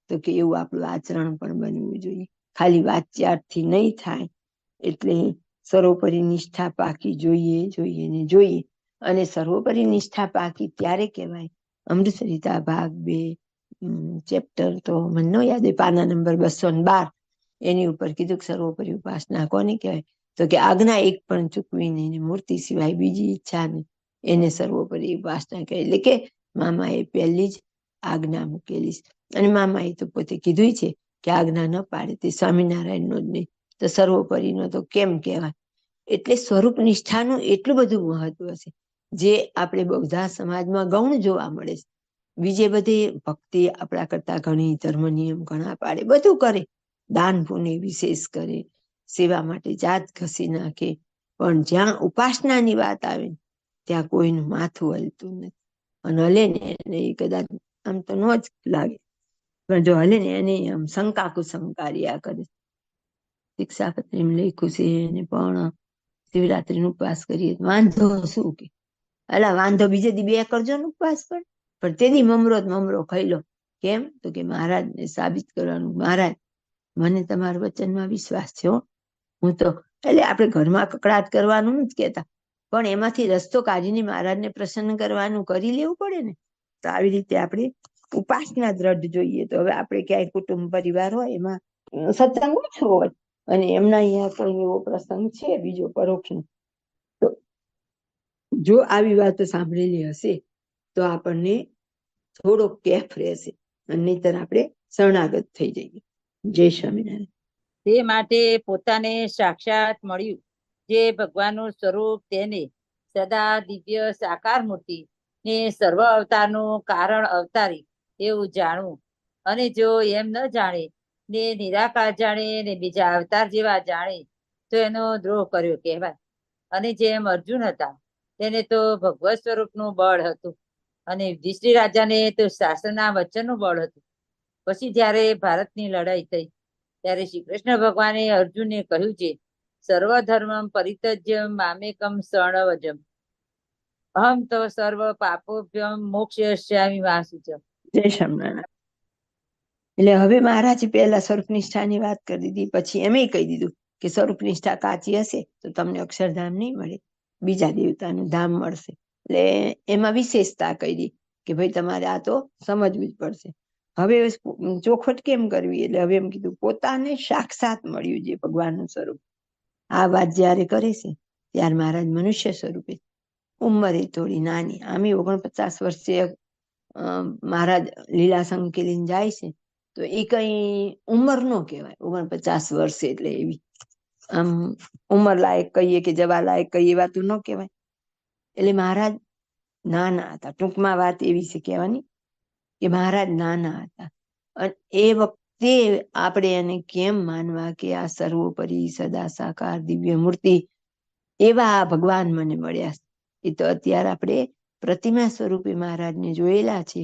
તો કે એવું આપણું આચરણ પણ બનવું જોઈએ. ખાલી વાતચાતથી નહીં થાય. એટલે સર્વોપરી નિષ્ઠા પાકી જોઈએ ને જોઈએ. અને સર્વોપરી નિષ્ઠા પાકી ત્યારે કહેવાય. અમૃતસરિતા ભાગ 2 ચેપ્ટર તો મને ન યાદ, પાના નંબર 212 એની ઉપર કીધું કે સર્વોપરી ઉપાસના કોને કહેવાય? તો કે આજ્ઞા એક પણ ચૂકવી નહીં, મૂર્તિ સિવાય બીજી ઈચ્છા નહીં, એને સર્વોપરી ઉપાસના કહે. એટલે કે મામાએ પહેલી જ આજ્ઞા મૂકેલી. અને મામાએ તો પોતે કીધું છે કે આજ્ઞા ન પાડે તે સ્વામિનારાયણનો જ નહીં, તો સર્વોપરીનો તો કેમ કહેવાય? એટલે સ્વરૂપ નિષ્ઠાનું એટલું બધું મહત્વ છે, જે આપણે બૌદ્ધ સમાજમાં ગૌણ જોવા મળે છે. બીજે બધે ભક્તિ આપણા કરતા ઘણી, ધર્મ નિયમ ઘણા પાડે, બધું કરે, દાન પુણ્ય વિશેષ કરે, સેવા માટે જાત ઘસી નાખે. પણ જ્યાં ઉપાસનાની વાત આવે ત્યાં કોઈનું માથું હલતું નથી. અને હલે ને એને કદાચ આમ તો ન જ લાગે, પણ જો હલે ને એને આમ શંકા કુશંકાર્યા કરે. શિક્ષાપત્રી લખ્યું છે એને, પણ શિવરાત્રીનો ઉપવાસ કરીએ વાંધો શું? કે અલા વાંધો બીજે દી 2 કરજો ને ઉપવાસ, પણ તેની મમરો ખાઈ લો. કેમ? તો કે મહારાજને સાબિત કરવાનું, મહારાજ મને તમારા વચનમાં વિશ્વાસ છે હો, હું તો, એટલે આપણે ઘરમાં કકડાટ કરવાનું નથી કહેતા, પણ એમાંથી રસ્તો કાઢીને મહારાજને પ્રસન્ન કરવાનું કરી લેવું પડે ને. તો આવી રીતે આપણે ઉપાસના દ્રઢ જોઈએ. તો હવે આપણે ક્યાંય કુટુંબ પરિવાર હોય એમાં સત્સંગ ઓછો હોય, અને એમના અહીંયા કોઈ એવો પ્રસંગ છે બીજો પરોક્ષનો, તો જો આવી વાતો સાંભળેલી હશે તો આપણને થોડો કેફ રહેશે, અને નહીતર આપણે શરણાગત થઈ જઈએ. જય સ્વામિનારાયણ. તે માટે પોતાને સાક્ષાત મળ્યું જે ભગવાનનું સ્વરૂપ, તેને સદા દિવ્ય સાકાર મૂર્તિ ને સર્વ અવતારનું કારણ અવતારી એવું જાણવું. અને જો એમ ન જાણે ને નિરાકાર જાણે ને બીજા અવતાર જેવા જાણે તો એનો દ્રોહ કર્યો કહેવાય. અને જેમ અર્જુન હતા તેને તો ભગવત સ્વરૂપનું બળ હતું, અને યુધિષ્ઠિર રાજાને તો શાસનના વચનનું બળ હતું. પછી જ્યારે ભારતની લડાઈ થઈ ત્યારે શ્રી કૃષ્ણ ભગવાને અર્જુનને કહ્યું છે, સર્વધર્મ પરિત્યજ્ય મામેકમ શરણવજમ અહમ તો સર્વ પાપોભ્યમ મોક્ષયિષ્યામિ મા શુચમ. જય સ્વામિનારાયણ. એટલે હવે મહારાજે પહેલા સ્વરૂપ નિષ્ઠાની વાત કરી દીધી, પછી એમ કહી દીધું કે સ્વરૂપ નિષ્ઠા કાચી હશે તો તમને અક્ષરધામ નહીં મળે, બીજા દેવતાનું ધામ મળશે. એટલે એમાં વિશેષતા કરી કે ભાઈ તમારે આ તો સમજવું જ પડશે. હવે ચોખવટ કેમ કરવી? એટલે હવે એમ કીધું પોતાને સાક્ષાત મળ્યું જે ભગવાનનું સ્વરૂપ. આ વાત જયારે કરે છે ત્યારે મહારાજ મનુષ્ય સ્વરૂપે, ઉંમરે થોડી નાની, આમ 49 વર્ષે મહારાજ લીલા સંકેલીને જાય છે, તો એ કઈ ઉંમર નો કહેવાય. 49 વર્ષે એટલે એવી આમ ઉંમર લાયક કહીએ કે જવા લાયક કહીએ એવા તો ન કહેવાય. એટલે મહારાજ નાના હતા. ટૂંકમાં વાત એવી છે કહેવાની કે મહારાજ નાના હતા. અને એ વખતે આપણે એને કેમ માનવા કે આ સર્વોપરી સદા સાકાર દિવ્ય મૂર્તિ એવા ભગવાન મને મળ્યા. એ તો અત્યારે આપણે પ્રતિમા સ્વરૂપે મહારાજને જોયેલા છે,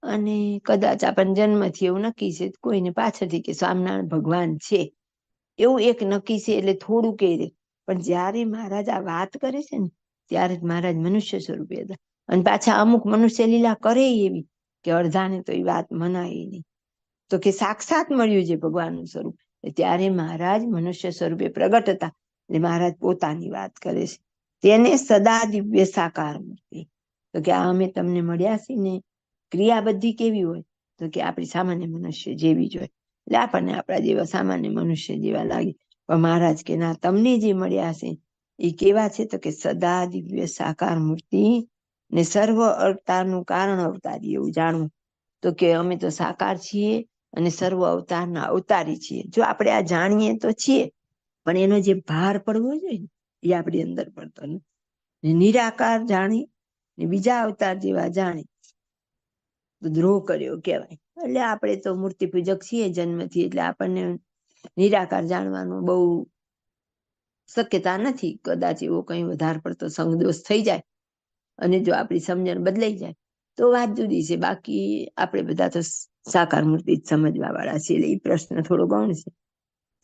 અને કદાચ આપણને જન્મથી એવું નક્કી છે, કોઈને પાછળથી કે સ્વામિનારાયણ ભગવાન છે એવું એક નક્કી છે, એટલે થોડું કહે દે. પણ જયારે મહારાજ આ વાત કરે છે ને ત્યારે મહારાજ મનુષ્ય સ્વરૂપે હતા. અને પાછા અમુક મનુષ્ય લીલા કરે એવી કે અડધાને તો એ વાત મનાય નહીં. તો કે સાક્ષાત મળ્યું છે ભગવાનનું સ્વરૂપ, ત્યારે મહારાજ મનુષ્ય સ્વરૂપે પ્રગટ હતા. એટલે મહારાજ પોતાની વાત કરે છે, તેને સદા દિવ્ય સાકાર મૂર્તિ. તો કે આ અમે તમને મળ્યા છીએ ને, ક્રિયા બધી કેવી હોય? તો કે આપણી સામાન્ય મનુષ્ય જેવી જ હોય. એટલે આપણને આપણા જેવા સામાન્ય મનુષ્ય જેવા લાગે. પણ મહારાજ કે ના, તમને જે મળ્યા છે એ કેવા છે? તો કે સદા દિવ્ય સાકાર મૂર્તિ ને સર્વ અવતારનું કારણ અવતારી એવું જાણવું. તો કે અમે તો સાકાર છીએ અને સર્વ અવતારના અવતારી છીએ. જો આપણે આ જાણીએ તો છીએ, પણ એનો જે ભાર પડવો જોઈએ ને એ આપણી અંદર પડતો નથી. નિરાકાર જાણી ને બીજા અવતાર જેવા જાણી તો દ્રોહ કર્યો કહેવાય. એટલે આપણે તો મૂર્તિ પૂજક છીએ જન્મથી, એટલે આપણને નિરાકાર જાણવાનું બહુ શક્યતા નથી. કદાચ એવો કઈ વધારે પડતો સંગદોષ થઈ જાય અને જો આપણી સમજણ બદલાઈ જાય તો વાત જુદી છે. બાકી આપણે બધા તો સાકાર મૂર્તિ જ સમજવા વાળા છીએ, એટલે એ પ્રશ્ન થોડો ગૌણ છે.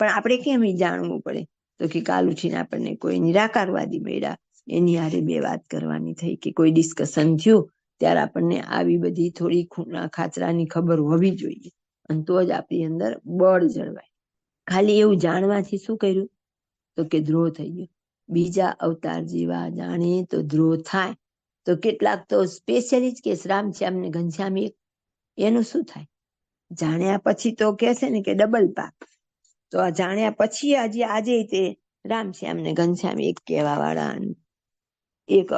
પણ આપણે કેમ એ જાણવું પડે? તો કે કાલ ઉઠીને આપણને કોઈ નિરાકારવાદી મળ્યા, એની હારે બે વાત કરવાની થઈ, કે કોઈ ડિસ્કશન થયું, ત્યારે આપણને આવી બધી થોડી ખૂણા ખાચરાની ખબર હોવી જોઈએ, અને તો જ આપણી અંદર બળ જળવાય. ખાલી એવું જાણવાથી શું કર્યું? તો કે દ્રોહ થઈ ગયો. બીજા અવતાર જેવા જાણે તો દ્રોહ થાય. તો કેટલાક તો સ્પેશિયલી જ કે રામશ્યામ ને ઘનશ્યામ એક, એનું શું થાય? જાણ્યા પછી તો કે છે ને કે ડબલ પાપ. તો આ જાણ્યા પછી આજે તે રામશ્યામ ને ઘનશ્યામ એક કહેવા વાળા, એક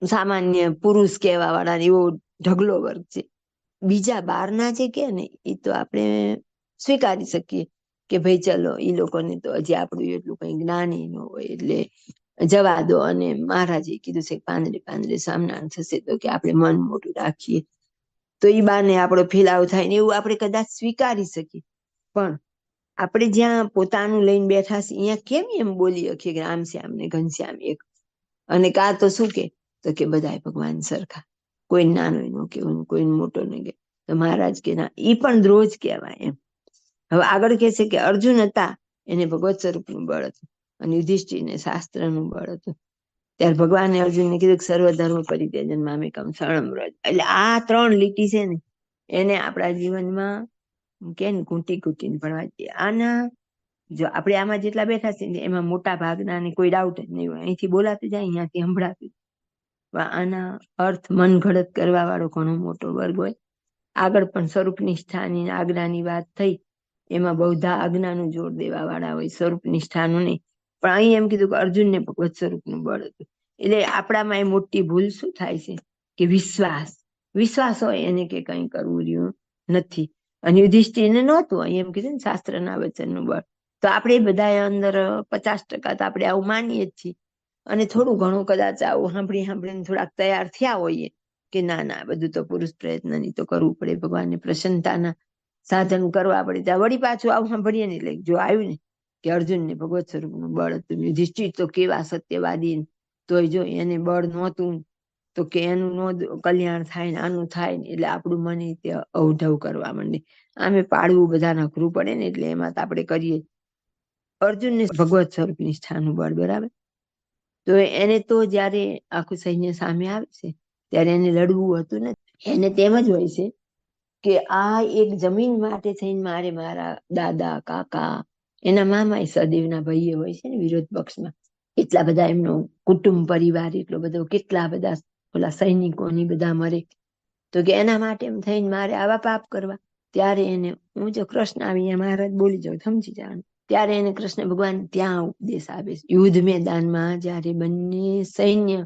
સામાન્ય પુરુષ કહેવા વાળા, એવો ઢગલો વર્ગ છે. બીજા બહારના જે કે ને એ તો આપણે સ્વીકારી શકીએ કે ભાઈ ચલો, એ લોકોને તો હજી આપણું એટલું કઈ જ્ઞાન ન હોય, એટલે જવા દો. અને મહારાજે કીધું છે પાંદડે પાંદડે સામનાણ થશે, તો કે આપણે મન મોટું રાખીએ તો એ બાને આપણો ફેલાવ થાય ને એવું આપણે કદાચ સ્વીકારી શકીએ. પણ આપણે જ્યાં પોતાનું લઈને બેઠા છીએ અહીંયા કેમ એમ બોલી શકીએ કે રામશ્યામ ને ઘનશ્યામ એક? અને કાં તો શું કે? તો કે બધાય ભગવાન સરખા, કોઈ નાનો ન કહેવાય, કોઈ મોટો ન કે. તો મહારાજ કે ના, એ પણ દ્રોહ જ કહેવાય એમ. હવે આગળ કે છે કે અર્જુન હતા એને ભગવત સ્વરૂપનું બળ હતું, અને યુધિષ્ઠિરને શાસ્ત્રનું બળ હતું. ત્યારે ભગવાને અર્જુનને કીધું કે સર્વધર્મ પરિત્યજન મામેકમ શરણમ વ્રજ. એટલે આ 3 લીટી છે ને, એને આપણા જીવનમાં કે ઘૂંટી ઘૂંટીને ભણવા જોઈએ. આના જો આપણે આમાં જેટલા બેઠા છીએ એમાં મોટા ભાગના ને કોઈ ડાઉટ જ નહીં હોય. અહીંથી બોલાતું જાય, અહીંયાથી સંભળાતું. આના અર્થ મન ઘડત કરવા વાળો ઘણો મોટો વર્ગ હોય. આગળ પણ સ્વરૂપ નિષ્ઠાની આજ્ઞાની વાત થઈ, એમાં બૌદ્ધા આજ્ઞાનું જોર દેવા વાળા હોય, સ્વરૂપ નિષ્ઠાનું નહીં. પણ અહીં એમ કીધું કે અર્જુનને ભગવત સ્વરૂપનું બળ હતું. એટલે આપણામાં એ મોટી ભૂલ શું થાય છે કે વિશ્વાસ હોય એને કે કંઈ કરવું રહ્યું નથી. અને યુધિષ્ઠિરને નહોતું, અહીં એમ કીધું ને શાસ્ત્રના વચનનું બળ. તો આપણે બધા અંદર 50% તો આપણે આવું માનીએ જ છીએ, અને થોડું ઘણું કદાચ આવું સાંભળીને થોડાક તૈયાર થયા હોઈએ કે ના ના, બધું તો પુરુષ પ્રયત્નની તો કરવું પડે, ભગવાનની પ્રસન્નતાના સાધન કરવા પડે. ત્યાં વળી પાછું આવું સાંભળીએ ને, એટલે જો આવ્યું ને કે અર્જુનને ભગવત સ્વરૂપનું બળ હતું, યુધિષ્ઠિર તો કેવા સત્યવાદી, તોય જો એને બળ નહોતું, તો કે એનું કલ્યાણ થાય ને આનું થાય ને, એટલે આપણું મન તે અવઢવ કરવા માંડે. આમે પાડવું બધાના અઘરું પડે ને, એટલે એમાં તો આપણે કરીએ. અર્જુનને ભગવત સ્વરૂપ નિષ્ઠાનું બળ, બરાબર. તો એને તો જયારે આખું સૈન્ય સામે આવે છે ત્યારે એને લડવું હતું ને, એને તેમ જ હોય છે કે આ એક જમીન માટે થઈને મારે મારા દાદા કાકા, એના મામા એ સદૈવના ભાઈએ હોય છે ને વિરોધ પક્ષમાં, એટલા બધા એમનો કુટુંબ પરિવાર એટલો બધો, કેટલા બધા ઓલા સૈનિકોની બધા મરે, તો કે એના માટે એમ થઈને મારે આવા પાપ કરવા. ત્યારે એને, હું જો કૃષ્ણ આવી મહારાજ બોલી જાઉં સમજી જવાનું, ત્યારે એને કૃષ્ણ ભગવાન ત્યાં ઉપદેશ આપે છે. યુદ્ધ મેદાનમાં જયારે બંને સૈન્ય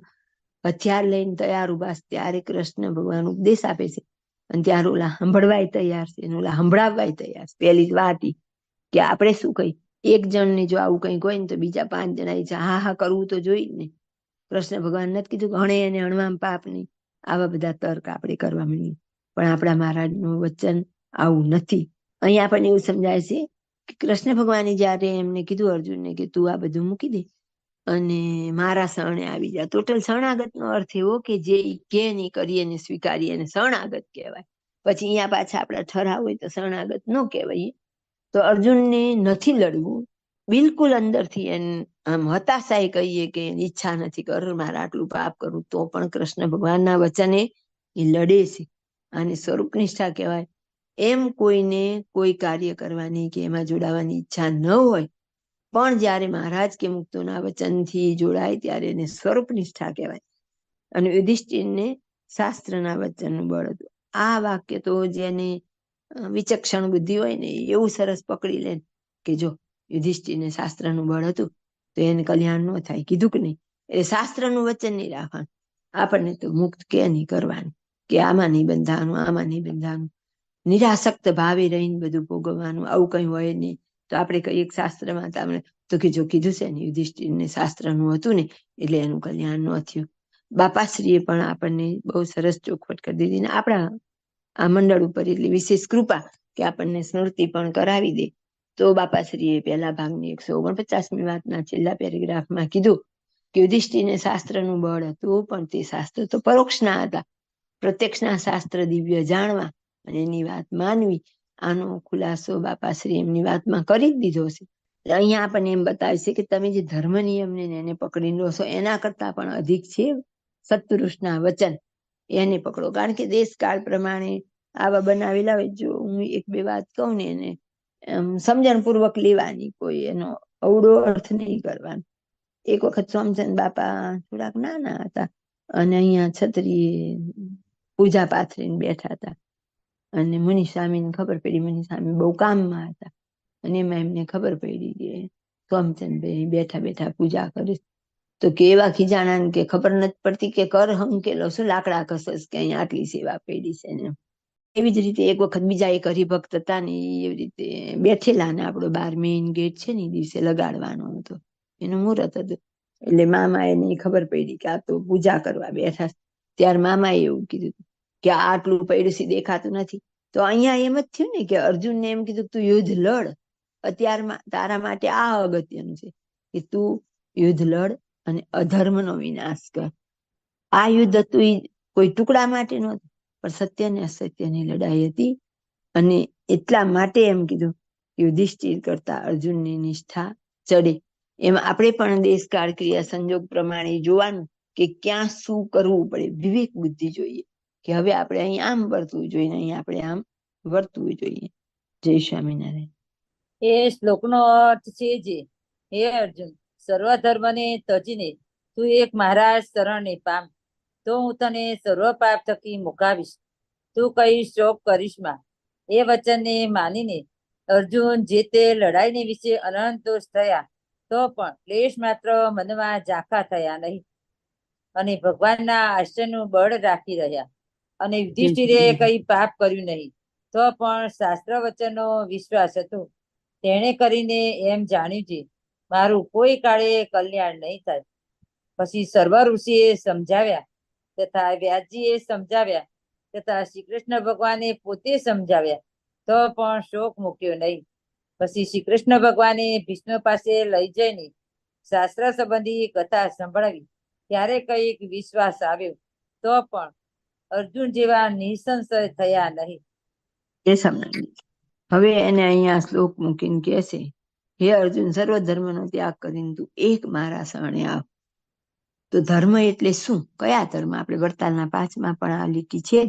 હથિયાર લઈને તૈયાર ઉભા, ત્યારે કૃષ્ણ ભગવાન ઉપદેશ આપે છે. અને ત્યારે ઓલા સાંભળવાય તૈયાર છે, ઓલા સંભળાવવાય તૈયાર છે. પહેલી વાત કે આપણે શું કહી, એક જણને જો આવું કંઈક હોય ને તો બીજા 5 જણા હા હા કરવું તો જોઈએ ને. કૃષ્ણ ભગવાન નથી કીધું કે હણે એને હણવામાં પાપ નહીં. આવા બધા તર્ક આપણે કરવા માંડીએ, પણ આપણા મહારાજનું વચન આવું નથી. અહીં આપણને એવું સમજાય છે કે કૃષ્ણ ભગવાને જયારે એમને કીધું અર્જુનને કે તું આ બધું મૂકી દે અને મારા શરણે આવી જા. ટોટલ શરણાગતનો અર્થ એવો કે જે કે નહીં કરીએ ને સ્વીકારીએ ને શરણાગત કહેવાય. પછી અહીંયા પાછા આપણા ઠરાવ હોય તો શરણાગત ન કહેવાય. તો અર્જુનને નથી લડવું, બિલકુલ અંદરથી આમ હતાશાએ કહીએ કે ઈચ્છા નથી કર મારે આટલું પાપ કરું, તો પણ કૃષ્ણ ભગવાનના વચને એ લડે છે. અને સ્વરૂપ નિષ્ઠા કહેવાય. એમ કોઈને કોઈ કાર્ય કરવાની કે એમાં જોડાવાની ઈચ્છા ન હોય, પણ જયારે મહારાજ કે મુક્તોના વચનથી જોડાય ત્યારે એને સ્વરૂપ નિષ્ઠા કહેવાય. અને યુધિષ્ઠિરને શાસ્ત્રના વચનનું બળ હતું. આ વાક્ય તો જેને વિચક્ષણ બુદ્ધિ હોય ને એવું સરસ પકડી લે કે જો યુધિષ્ઠિરને શાસ્ત્રનું બળ હતું તો એને કલ્યાણ ન થાય, કીધું કે નહીં. એટલે શાસ્ત્રનું વચન નહીં રાખવાનું, આપણને તો મુક્ત કે નહીં કરવાનું, કે આમાં નહીં બંધાવાનું, આમાં નહીં બંધાવાનું, નિરાસક્ત ભાવે રહીને બધું ભોગવવાનું. આવું કંઈ હોય નહીં. તો આપણે કઈ એક શાસ્ત્રમાં તમને તો કે જો કીધું છે ને યુધિષ્ઠિરને શાસ્ત્રનું હતું ને એટલે એનું કલ્યાણ ન થયું. બાપાશ્રીએ પણ આપણને બહુ સરસ ચોખવટ કરી દીધી ને આપણા આ મંડળ ઉપર એટલી વિશેષ કૃપા કે આપણને સ્મૃતિ પણ કરાવી દે તો બાપાશ્રીએ પહેલા ભાગની 149મી વાતના છેલ્લા પેરેગ્રાફમાં કીધું કે યુધિષ્ઠિરને શાસ્ત્રનું બળ હતું, પણ તે શાસ્ત્ર તો પરોક્ષના હતા. પ્રત્યક્ષના શાસ્ત્ર દિવ્ય જાણવા અને એની વાત માનવી, આનો ખુલાસો બાપાશ્રી એમની વાતમાં કરી જ દીધો છે. અહીંયા આપણને એમ બતાવે છે કે તમે જે ધર્મ નિયમને એને પકડી લો છો એના કરતા પણ અધિક છે સત્પુરુષના વચન, એને પકડો. કારણ કે દેશકાળ પ્રમાણે આવા બનાવેલા હોય. જો હું એક બે વાત કહું ને એને સમજણપૂર્વક લેવાની, કોઈ એનો અવળો અર્થ નહીં કરવાનો. એક વખત સોમચંદ બાપા થોડાક નાના હતા અને અહીંયા છત્રીએ પૂજા પાથરીને બેઠા હતા અને મુનિ સ્વામીને ખબર પડી. મુનિ સ્વામી બહુ કામમાં હતા અને એમાં એમને ખબર પડી કે સોમચંદભાઈ બેઠા બેઠા પૂજા કરે. તો કે એવા ખીજાણા કે ખબર નથી પડતી કે કર હંકેલો શું લાકડા ઘસસ કે અહીંયા આટલી સેવા પડી છે ને. એવી જ રીતે એક વખત બીજા એક હરિભક્ત હતા ને એવી રીતે બેઠેલા ને આપણો 12 મેઇન ગેટ છે ને એ દિવસે લગાડવાનો હતો, એનું મુહૂર્ત હતું. એટલે મામા એને ખબર પડી કે આ તો પૂજા કરવા બેઠા. ત્યારે મામાએ એવું કીધું કે આટલું પડ્યું દેખાતું નથી. તો અહીંયા એમ જ થયું ને કે અર્જુનને એમ કીધું તું યુદ્ધ લડ, અત્યારમાં તારા માટે આ અગત્યનું છે કે તું યુદ્ધ લડ અને અધર્મનો વિનાશ કર. આ યુદ્ધ હતું એ કોઈ ટુકડા માટે નહોતું, પણ સત્ય ને અસત્યની લડાઈ હતી. અને એટલા માટે એમ કીધું યુધિષ્ઠિર કરતા અર્જુનની નિષ્ઠા ચડે. એમાં આપણે પણ દેશકાળ ક્રિયા સંજોગ પ્રમાણે જોવાનું કે ક્યાં શું કરવું પડે. વિવેક બુદ્ધિ જોઈએ કે હવે આપણે અહીં આમ વર્તવું જોઈએ, અહીં આપણે આમ વર્તવું જોઈએ. જય સ્વામિનારાયણ. એ શ્લોકનો અર્થ છે જે, હે અર્જુન, સર્વધર્મને તજીને તું એક મારા શરણે પામ, તો હું તને સર્વ પાપ થકી મુકાવીશ. તું કઈ શોક કરીશમાં. એ વચનને માનીને અર્જુન જે તે લડાઈને વિશે અનંત દોષ થયા, તો પણ ક્લેશ માત્ર મનમાં ઝાંખા થયા નહીં અને ભગવાનના આશ્રયનું બળ રાખી રહ્યા. અને યુધિષ્ઠિરે કઈ પાપ કર્યું નહીં, તો પણ શાસ્ત્ર વચનનો વિશ્વાસ હતો. તેણે કરીને એમ જાણ્યું છે મારું કોઈ કાળે કલ્યાણ નહીં થાય. પછી સર્વ ઋષિએ સમજાવ્યા તથા વ્યાસજીએ સમજાવ્યા તથા શ્રી કૃષ્ણ ભગવાને પોતે સમજાવ્યા, તો પણ શોક મૂક્યો નહીં. પછી શ્રી કૃષ્ણ ભગવાને ભીષ્મ પાસે લઈ જઈને શાસ્ત્ર સંબંધી કથા સંભળાવી. ત્યારે કઈક વિશ્વાસ આવ્યો, તો પણ અર્જુન જેવા નિસંશય થયા નહીં. એ સમજાવી. હવે એને અહીંયા શ્લોક મૂકીને કહે છે, હે અર્જુન, સર્વ ધર્મનો ત્યાગ કરીને તું એક મારા શરણે આવ. તો ધર્મ એટલે શું, કયા ધર્મ? આપણે વડતાલના 5માં પણ આ લીટી છે.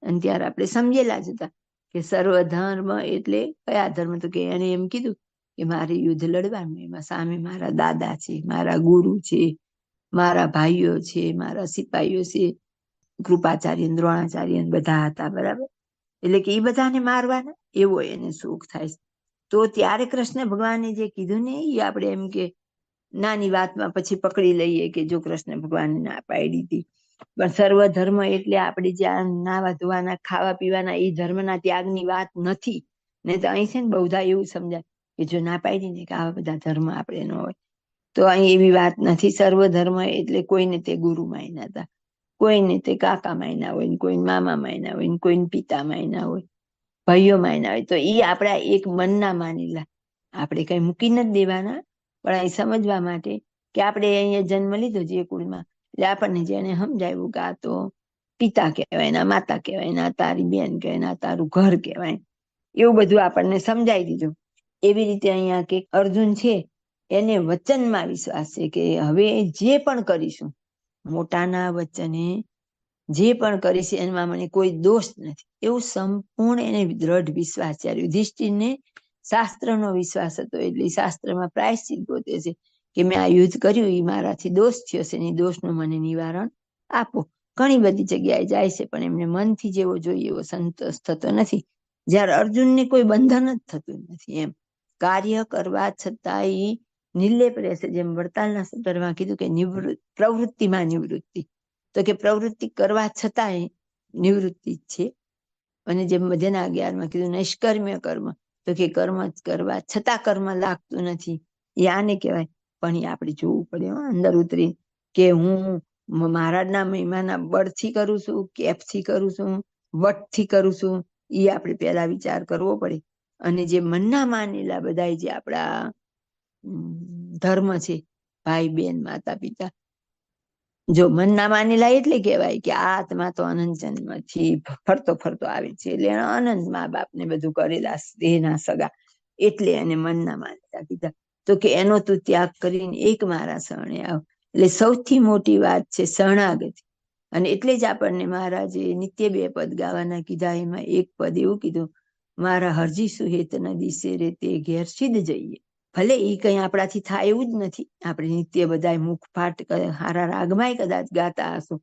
અને ત્યારે આપણે સમજેલા જ હતા કે સર્વ ધર્મ એટલે કયા ધર્મ. તો કે એને એમ કીધું કે મારે યુદ્ધ લડવાનું, એમાં સામે મારા દાદા છે, મારા ગુરુ છે, મારા ભાઈઓ છે, મારા સિપાહીઓ છે, કૃપાચાર્ય દ્રોણાચાર્ય બધા હતા, બરાબર. એટલે કે એ બધાને મારવાના, એવો એને શોખ થાય. તો ત્યારે કૃષ્ણ ભગવાને જે કીધું ને એ આપણે એમ કે નાની વાતમાં પછી પકડી લઈએ કે જો કૃષ્ણ ભગવાને ના પાડી હતી. પણ સર્વ ધર્મ એટલે આપણે જ્યાં નાવા ધોવાના ખાવા પીવાના એ ધર્મના ત્યાગની વાત નથી. ને તો અહીં છે ને બહુધા એવું સમજાય કે જો ના પાડી ને કે આવા બધા ધર્મ આપણે ન હોય, તો અહીં એવી વાત નથી. સર્વ ધર્મ એટલે કોઈને તે ગુરુ માયના હતા, કોઈને તે કાકા માયના હોય, કોઈને મામા માયના હોય, કોઈને પિતા માયના હોય, ભાઈઓ માયના હોય. તો એ આપણા એક મનના માનેલા, આપણે કઈ મૂકી નથી દેવાના. પણ અહીં સમજવા માટે કે આપણે અહીંયા જન્મ લીધો જે કુળમાં, એટલે આપણને જેને સમજાવ્યું કે આ તો પિતા કહેવાય, ના માતા કહેવાય, ના તારી બેન કહેવાય, ના તારું ઘર કહેવાય, એવું બધું આપણને સમજાવી દીધું. એવી રીતે અહીંયા કે અર્જુન છે એને વચનમાં વિશ્વાસ છે કે હવે જે પણ કરીશું, મોટાના વચને જે પણ કરીશ એમાં મને કોઈ દોષ નથી, એવું સંપૂર્ણ એને દ્રઢ વિશ્વાસ. જ્યારે યુધિષ્ઠિરને શાસ્ત્રનો વિશ્વાસ હતો, એટલે શાસ્ત્રમાં પ્રાયશ્ચિત ગોતે છે કે મેં આ યુદ્ધ કર્યું, એ મારાથી દોષ થયો છે, એ દોષનું મને નિવારણ આપો. ઘણી બધી જગ્યાએ જાય છે, પણ એમને મનથી જેવો જોઈએ એવો સંતોષ થતો નથી. જ્યારે અર્જુનને કોઈ બંધન જ થતું નથી. એમ કાર્ય કરવા છતાં એ નિર્લેપ રહેશે. જેમ વડતાલના સૂત્રમાં કીધું કે પ્રવૃત્તિમાં નિવૃત્તિ, તો કે પ્રવૃત્તિ કરવા છતાં નિવૃત્તિ જ છે. અને જેમ જેના 11માં કીધું નૈષ્કર્મ્ય કર્મ, તો કે કર્મ કરવા છતાં કર્મ લાગતું નથી, એ આને કહેવાય. પણ એ આપણે જોવું પડે અંદર ઉતરી કે હું મહારાજના મહિમાના બળથી કરું છું, કેફથી કરું છું, વટથી કરું છું, એ આપણે પહેલા વિચાર કરવો પડે. અને જે મનના માનેલા બધા જે આપણા ધર્મ છે, ભાઈ બહેન માતા પિતા, જો મનના માનેલા એટલે કહેવાય કે આ આત્મા તો અનંત જન્મથી ફરતો ફરતો આવે છે, એટલે અનંત મા બાપને બધું કરેલા દેહના સગા, એટલે એને મનના માનેલા કીધા. તો કે એનો તું ત્યાગ કરીને એક મારા શરણે આવ. એટલે સૌથી મોટી વાત છે શરણાગતિ. અને એટલે જ આપણને મહારાજે નિત્ય 2 પદ ગાવાના કીધા. એમાં એક પદ એવું કીધું, મારા હરજી સુહેત નદી શેરે તે ઘેર સિદ્ધ જઈએ. ભલે એ કઈ આપણાથી થાય એવું જ નથી, આપણે નિત્ય બધા મુખ પાઠ હારા રાગમાંય કદાચ ગાતા હશું,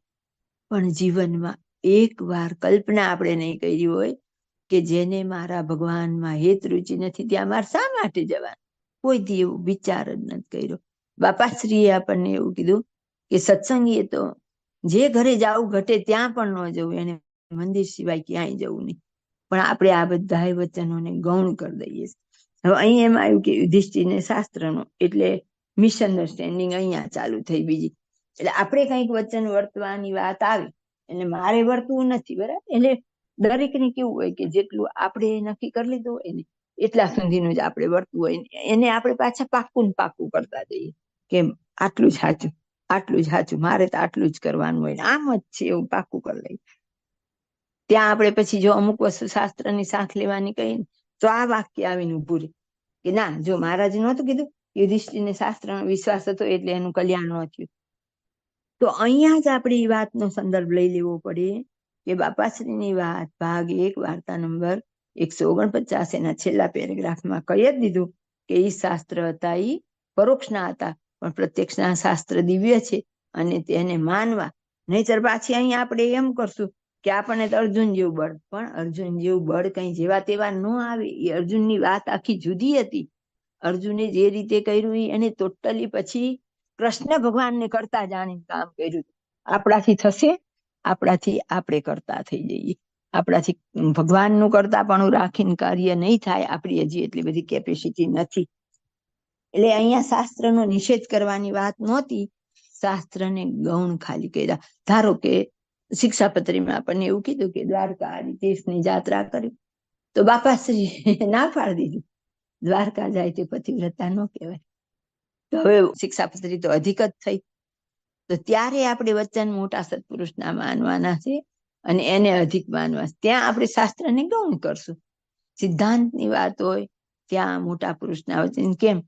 પણ જીવનમાં એક વાર કલ્પના આપણે નહીં કરી હોય કે જેને મારા ભગવાનમાં હેત રુચિ નથી ત્યાં મારે શા માટે જવાનું, કોઈથી એવું વિચાર જ નથી કર્યો. બાપાશ્રીએ આપણને એવું કીધું કે સત્સંગીએ તો જે ઘરે જવું ઘટે ત્યાં પણ ન જવું, એને મંદિર સિવાય ક્યાંય જવું નહીં. પણ આપણે આ બધા વચનોને ગૌણ કરી દઈએ. હવે અહીં એમ આવ્યું કે યુધિષ્ઠિરને શાસ્ત્રનો, એટલે મિસઅન્ડરસ્ટેન્ડિંગ અહીંયા ચાલુ થઈ બીજી. એટલે આપણે કંઈક વચન વર્તવાની વાત આવી એટલે મારે વર્તવું નથી, બરાબર. એટલે દરેકને કેવું હોય કે જેટલું આપણે નક્કી કરી લીધું હોય ને એટલા સુધીનું જ આપણે વર્તવું હોય, એને આપણે પાછા પાક્કું ને પાક્કું કરતા જઈએ કે આટલું જ સાચું, આટલું જ સાચું, મારે તો આટલું જ કરવાનું હોય, આમ જ છે એવું પાક્કું કરી લઈએ. ત્યાં આપણે પછી જો અમુક વસ્તુ શાસ્ત્રની સાથ લેવાની કહીએ તો આ વાક્ય આવીને ઉભું રહે કે ના, જો મહારાજે નહોતું કીધું, યુધિષ્ઠિરને શાસ્ત્રનો વિશ્વાસ હતો એટલે એનું કલ્યાણ ન થયું. તો અહીંયા જ આપણે એ વાતનો સંદર્ભ લઈ લેવો પડે કે બાપાશ્રીની વાત ભાગ 1 વાર્તા નંબર 149 એના છેલ્લા પેરેગ્રાફમાં કહી જ દીધું કે એ શાસ્ત્ર હતા એ પરોક્ષના હતા, પણ પ્રત્યક્ષના શાસ્ત્ર દિવ્ય છે અને તેને માનવા. નહીતર પાછી અહીંયા આપણે એમ કરશું કે આપણને તો અર્જુન જેવું બળ, પણ અર્જુન જેવું બળ કઈ જેવા તેવા ન આવે. એ અર્જુનની વાત આખી જુદી હતી. અર્જુને જે રીતે કર્યું એને ટોટલી પછી કૃષ્ણ ભગવાનને કરતા જાણીને કામ કર્યું. આપણાથી થશે, આપણાથી આપણે કરતા થઈ જઈએ, આપણાથી ભગવાનનું કરતા પણ રાખીને કાર્ય નહીં થાય, આપણી હજી એટલી બધી કેપેસિટી નથી. એટલે અહીંયા શાસ્ત્રનો નિષેધ કરવાની વાત નહોતી, શાસ્ત્રને ગૌણ ખાલી કર્યા. ધારો કે શિક્ષાપત્રીમાં આપણને એવું કીધું કે દ્વારકા દેશની યાત્રા કરી, તો બાપાશ્રી ના પાડી દીધી, દ્વારકા જાય તે પતિવ્રતા ન કહેવાય. તો હવે શિક્ષાપત્રી તો અધિક જ થઈ. તો ત્યારે આપણે વચન મોટા સત્પુરુષના માનવાના છે અને એને અધિક માનવા. ત્યાં આપણે શાસ્ત્રને ગૌણ કરશું. સિદ્ધાંતની વાત હોય ત્યાં મોટા પુરુષના વચન. કેમ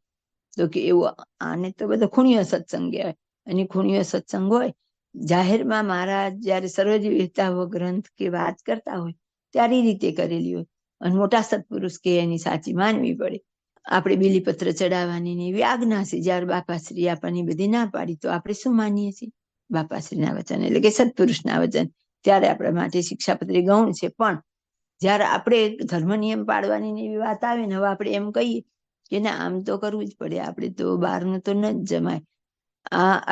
તો કે એવું આને તો બધો ખૂણિયો સત્સંગ કહેવાય. અને ખૂણિયો સત્સંગ હોય જાહેરમાં મહારાજ જયારે સર્વજીવ હિતાવહ ગ્રંથ કે વાત કરતા હોય ત્યારે એ રીતે કરેલી હોય, અને મોટા સત્પુરુષ કે એની સાચી માનવી પડે. આપણે બીલીપત્ર ચડાવવાની એવી આજ્ઞા છે, જયારે બાપાશ્રી આપણને બધી ના પાડી તો આપણે શું માનીએ છીએ? બાપાશ્રીના વચન એટલે કે સત્પુરુષના વચન. ત્યારે આપણા માટે શિક્ષાપત્રી ગૌણ છે. પણ જયારે આપણે ધર્મ નિયમ પાડવાની એવી વાત આવે ને, હવે આપણે એમ કહીએ કે ના આમ તો કરવું જ પડે, આપણે તો બહારનું તો ન જ જમાય,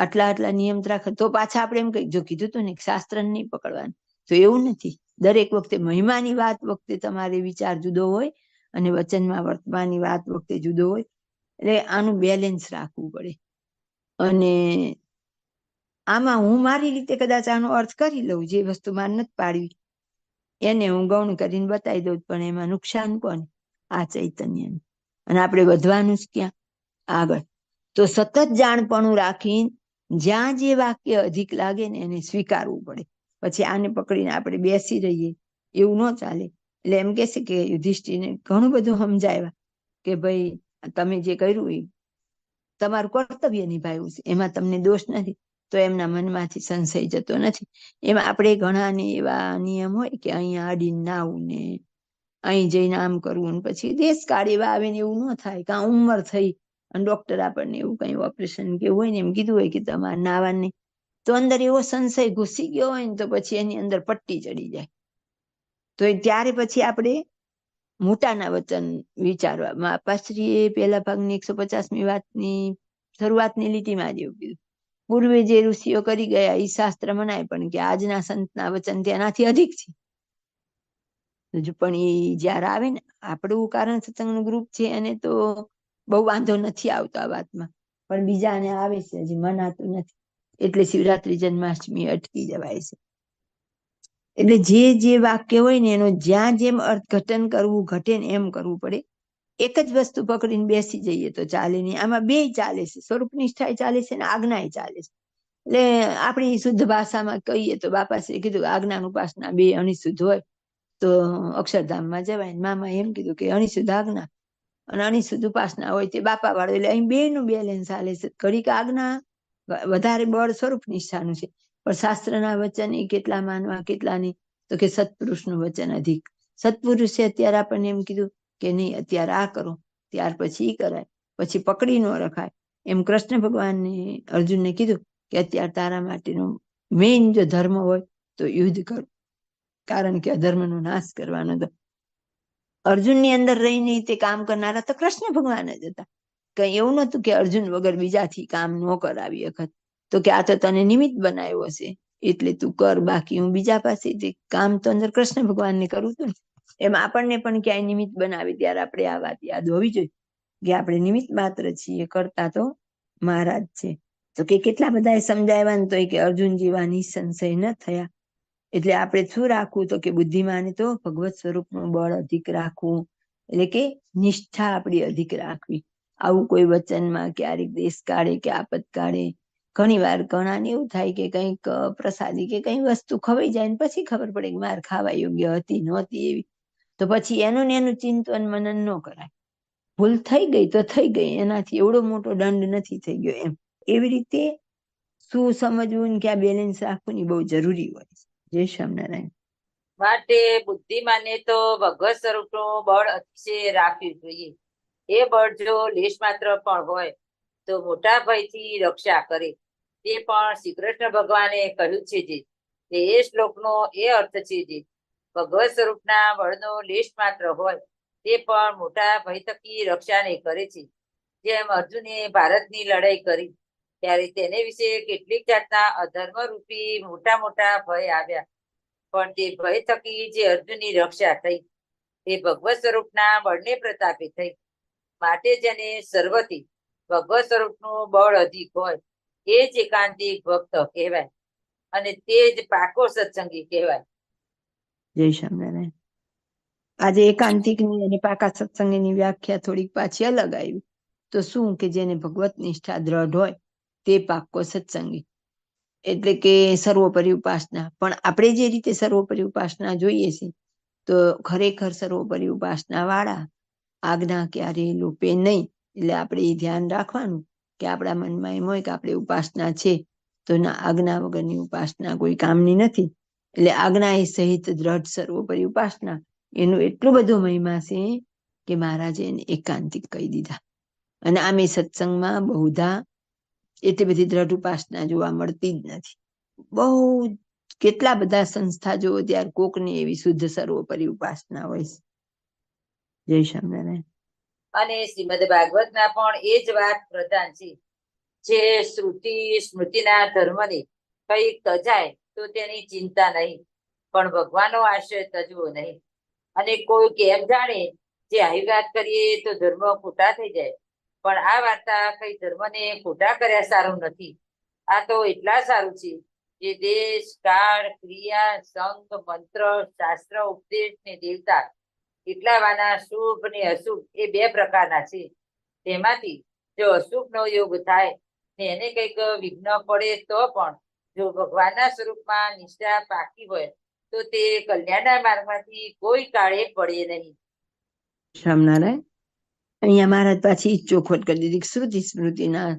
આટલા નિયમ રાખે, તો પાછા આપણે એમ કહીએ જો કીધું તું ને શાસ્ત્ર નહીં પકડવાનું. તો એવું નથી. દરેક વખતે મહિમાની વાત વખતે તમારે વિચાર જુદો હોય અને વચનમાં વર્તમાનની વાત વખતે જુદો હોય. એટલે આનું બેલેન્સ રાખવું પડે. અને આમાં હું મારી રીતે કદાચ આનો અર્થ કરી લઉં, જે વસ્તુ મારે નથી પાડવી એને હું ગૌણ કરીને બતાવી દઉં, પણ એમાં નુકસાન કોને? આ ચૈતન્યને. અને આપણે વધવાનું જ ક્યાં? આગળ. તો સતત જાણપણું રાખીને જ્યાં જે વાક્ય અધિક લાગે ને એને સ્વીકારવું પડે. પછી આને પકડીને આપણે બેસી રહીએ એવું ન ચાલે. એટલે એમ કે છે કે યુધિષ્ઠિરને ઘણું બધું સમજાવ્યા કે ભાઈ તમે જે કર્યું એ તમારું કર્તવ્ય નિભાવ્યું છે, એમાં તમને દોષ નથી. તો એમના મનમાંથી સંશય જતો નથી. એમાં આપણે ઘણાને એવા નિયમ હોય કે અહીંયા અડીને ના આવું ને અહીં જઈને આમ કરવું, ને પછી દેશકાળ એવા આવે ને એવું ન થાય. કાં ઉંમર થઈ અને ડોક્ટર આપણને એવું કઈ ઓપરેશન કે હોય ને એમ કીધું હોય કે તમારે નાવાનું નહીં, તો અંદર એવો સંશય ઘૂસી ગયો હોય ને તો પછી એની અંદર પટ્ટી ચડી જાય. તો ત્યારે પછી આપણે મોટાના વચન વિચારવા. બાપાશ્રીએ પહેલા ભાગની 150મી વાતની શરૂઆતની લીટીમાં જ એવું કીધું, પૂર્વે જે ઋષિઓ કરી ગયા એ શાસ્ત્ર મનાય, પણ કે આજના સંતના વચન તેનાથી અધિક છે. પણ એ જયારે આવે ને, આપણું કારણ સત્સંગનું ગ્રુપ છે એને તો બહુ વાંધો નથી આવતો આ વાતમાં, પણ બીજાને આવે છે, હજી મનાતું નથી. એટલે શિવરાત્રી જન્માષ્ટમી અટકી જવાય છે. એટલે જે વાક્ય હોય ને એનો જ્યાં જેમ અર્થઘટન કરવું ઘટે ને એમ કરવું પડે. એક જ વસ્તુ પકડીને બેસી જઈએ તો ચાલે નહીં. આમાં બે ચાલે છે, સ્વરૂપ નિષ્ઠા ચાલે છે ને આજ્ઞા ચાલે છે. એટલે આપણી શુદ્ધ ભાષામાં કહીએ તો બાપાશ્રીએ કીધું આજ્ઞા ઉપાસના બે અણિશુદ્ધ હોય તો અક્ષરધામમાં જવાય. મામા એમ કીધું કે અણિશુદ્ધ આજ્ઞા અને અણિશુદ્ધ ઉપાસના હોય તે બાપા વાળો. એટલે અહીં બે નું બેલેન્સ ચાલે છે. ઘડીક આજ્ઞા વધારે બળ સ્વરૂપ નિષ્ઠાનું છે, પણ શાસ્ત્રના વચન એ કેટલા માનવા કેટલા નહીં, તો કે સત્પુરુષનું વચન અધિક. સત્પુરુષે અત્યારે આપણને એમ કીધું કે નહીં અત્યારે આ કરો, ત્યાર પછી કરાય, પછી પકડી ન રખાય. એમ કૃષ્ણ ભગવાનને અર્જુનને કીધું કે અત્યારે તારા માટેનું મેઇન જો ધર્મ હોય તો યુદ્ધ કર, કારણ કે અધર્મનો નાશ કરવાનો હતો. અર્જુનની અંદર રહીને તે કામ કરનારા તો કૃષ્ણ ભગવાન જ હતા. કઈ એવું નતું કે અર્જુન વગર બીજાથી કામ ન કરાવી વખત, તો કે આ તો તને નિમિત્ત બનાવ્યો હશે એટલે તું કર, બાકી હું બીજા પાસેથી કામ તો અંદર કૃષ્ણ ભગવાનને કરું છું ને. એમ આપણને પણ ક્યાંય નિમિત્ત બનાવી ત્યારે આપણે આ વાત યાદ હોવી જોઈએ કે આપણે નિમિત્ત માત્ર છીએ, કરતા તો મહારાજ છે. તો કે કેટલા બધા સમજાવ્યા ને તો કે અર્જુન જેવા નિસંશય ન થયા. એટલે આપણે શું રાખવું તો કે બુદ્ધિમાને તો ભગવત સ્વરૂપનું બળ અધિક રાખવું, એટલે કે નિષ્ઠા આપણી અધિક રાખવી. આવું કોઈ વચનમાં ક્યારેક દેશ કાળે કે આપત કાળે ઘણી વાર ઘણાને એવું થાય કે કંઈક પ્રસાદી કે કઈ વસ્તુ ખવાઈ જાય ને પછી ખબર પડે કે માર ખાવા યોગ્ય હતી નહોતી એવી, તો પછી એનું ને એનું ચિંતન મનન ન કરાય. ભૂલ થઈ ગઈ તો થઈ ગઈ, એનાથી એવડો મોટો દંડ નથી થઈ ગયો. એમ એવી રીતે શું સમજવું ને ક્યાં બેલેન્સ રાખવું ને બહુ જરૂરી હોય. જય સ્વામિનારાયણ. માટે બુદ્ધિમાને તો ભગવત સ્વરૂપનું બળ અતિશય રાખવું જોઈએ. એ બળ જો લેશ માત્ર પણ હોય તો મોટા ભયથી રક્ષા કરે. તે પણ શ્રી કૃષ્ણ ભગવાને કહ્યું છે જે એ શ્લોકનો એ અર્થ છે જે ભગવત સ્વરૂપના બળનો લેશ માત્ર હોય તે પણ મોટા ભય થકી રક્ષાને કરે છે. જેમ અર્જુને ભારતની લડાઈ કરી ત્યારે તેને વિશે કેટલીક જાતના અધર્મરૂપી મોટા મોટા ભય આવ્યા, પણ તે ભય થકી જે અર્જુનની રક્ષા થઈ તે ભગવત સ્વરૂપના બળને પ્રતાપે થઈ. માટે જેને સર્વથી ભગવત સ્વરૂપનું બળ અધિક હોય એ જ એકાંતિક ભક્ત કહેવાય અને તે જ પાકો સત્સંગી કહેવાય. જય સ્વામિનારાયણ. આજે એકાંતિકની અને પાકા સત્સંગની વ્યાખ્યા થોડીક પાછી અલગ આવી. તો શું કે જેને ભગવત નિષ્ઠા દ્રઢ હોય તે પાકો સત્સંગી, એટલે કે સર્વોપરી ઉપાસના. પણ આપણે જે રીતે સર્વોપરી ઉપાસના જોઈએ છીએ તો ખરેખર સર્વોપરી ઉપાસના વાળા આજ્ઞા ક્યારે લોપે નહીં. એટલે આપણે એ ધ્યાન રાખવાનું કે આપણા મનમાં એમ હોય કે આપણે ઉપાસના છે તો ના, આજ્ઞા વગરની ઉપાસના કોઈ કામની નથી. એટલે આજ્ઞા એ સહિત દ્રઢ સર્વોપરી ઉપાસના, એનું એટલું બધું મહિમા છે કે મહારાજે એને એકાંતિક કહી દીધા. અને આમે સત્સંગમાં બહુધા એટલી બધી દ્રઢ ઉપાસના જોવા મળતી જ નથી. બહુ કેટલા બધા સંસ્થા જોવો ત્યારે કોકની એવી શુદ્ધ સર્વોપરી ઉપાસના હોય છે. જય સ્વામિનારાયણ. અને શ્રીમદ ભાગવતના પણ એ જ વાત પ્રધાન છે. જે શ્રુતિ સ્મૃતિના ધર્મને કઈક તજાય તો તેની ચિંતા નહીં, પણ ભગવાનનો આશ્રય તજવો નહીં. અને કોઈ કેમ જાણે જે આવી વાત કરીએ તો ધર્મ ખોટા થઈ જાય, પણ આ વાર્તા કઈ ધર્મને ખોટા કર્યા સારું નથી. આ તો એટલા સારું છે જે દેશ કાળ ક્રિયા સંગ મંત્ર શાસ્ત્ર ઉપદેશ ને દેવતા એટલા વાના શુભ ને અશુભ એ બે પ્રકારના છે. તેમાંથી જો અશુભનો યોગ થાય ને એને કઈક વિઘ્ન પડે તો પણ જો ભગવાનના સ્વરૂપમાં નિષ્ઠા પાકી હોય તો તે કલ્યાણના માર્ગમાંથી કોઈ કાળે પડે નહીં. સ્વામિનારાયણ. અહીંયા મહારાજ પાછી ચોખવટ કરી દીધી. શ્રુતિ સ્મૃતિના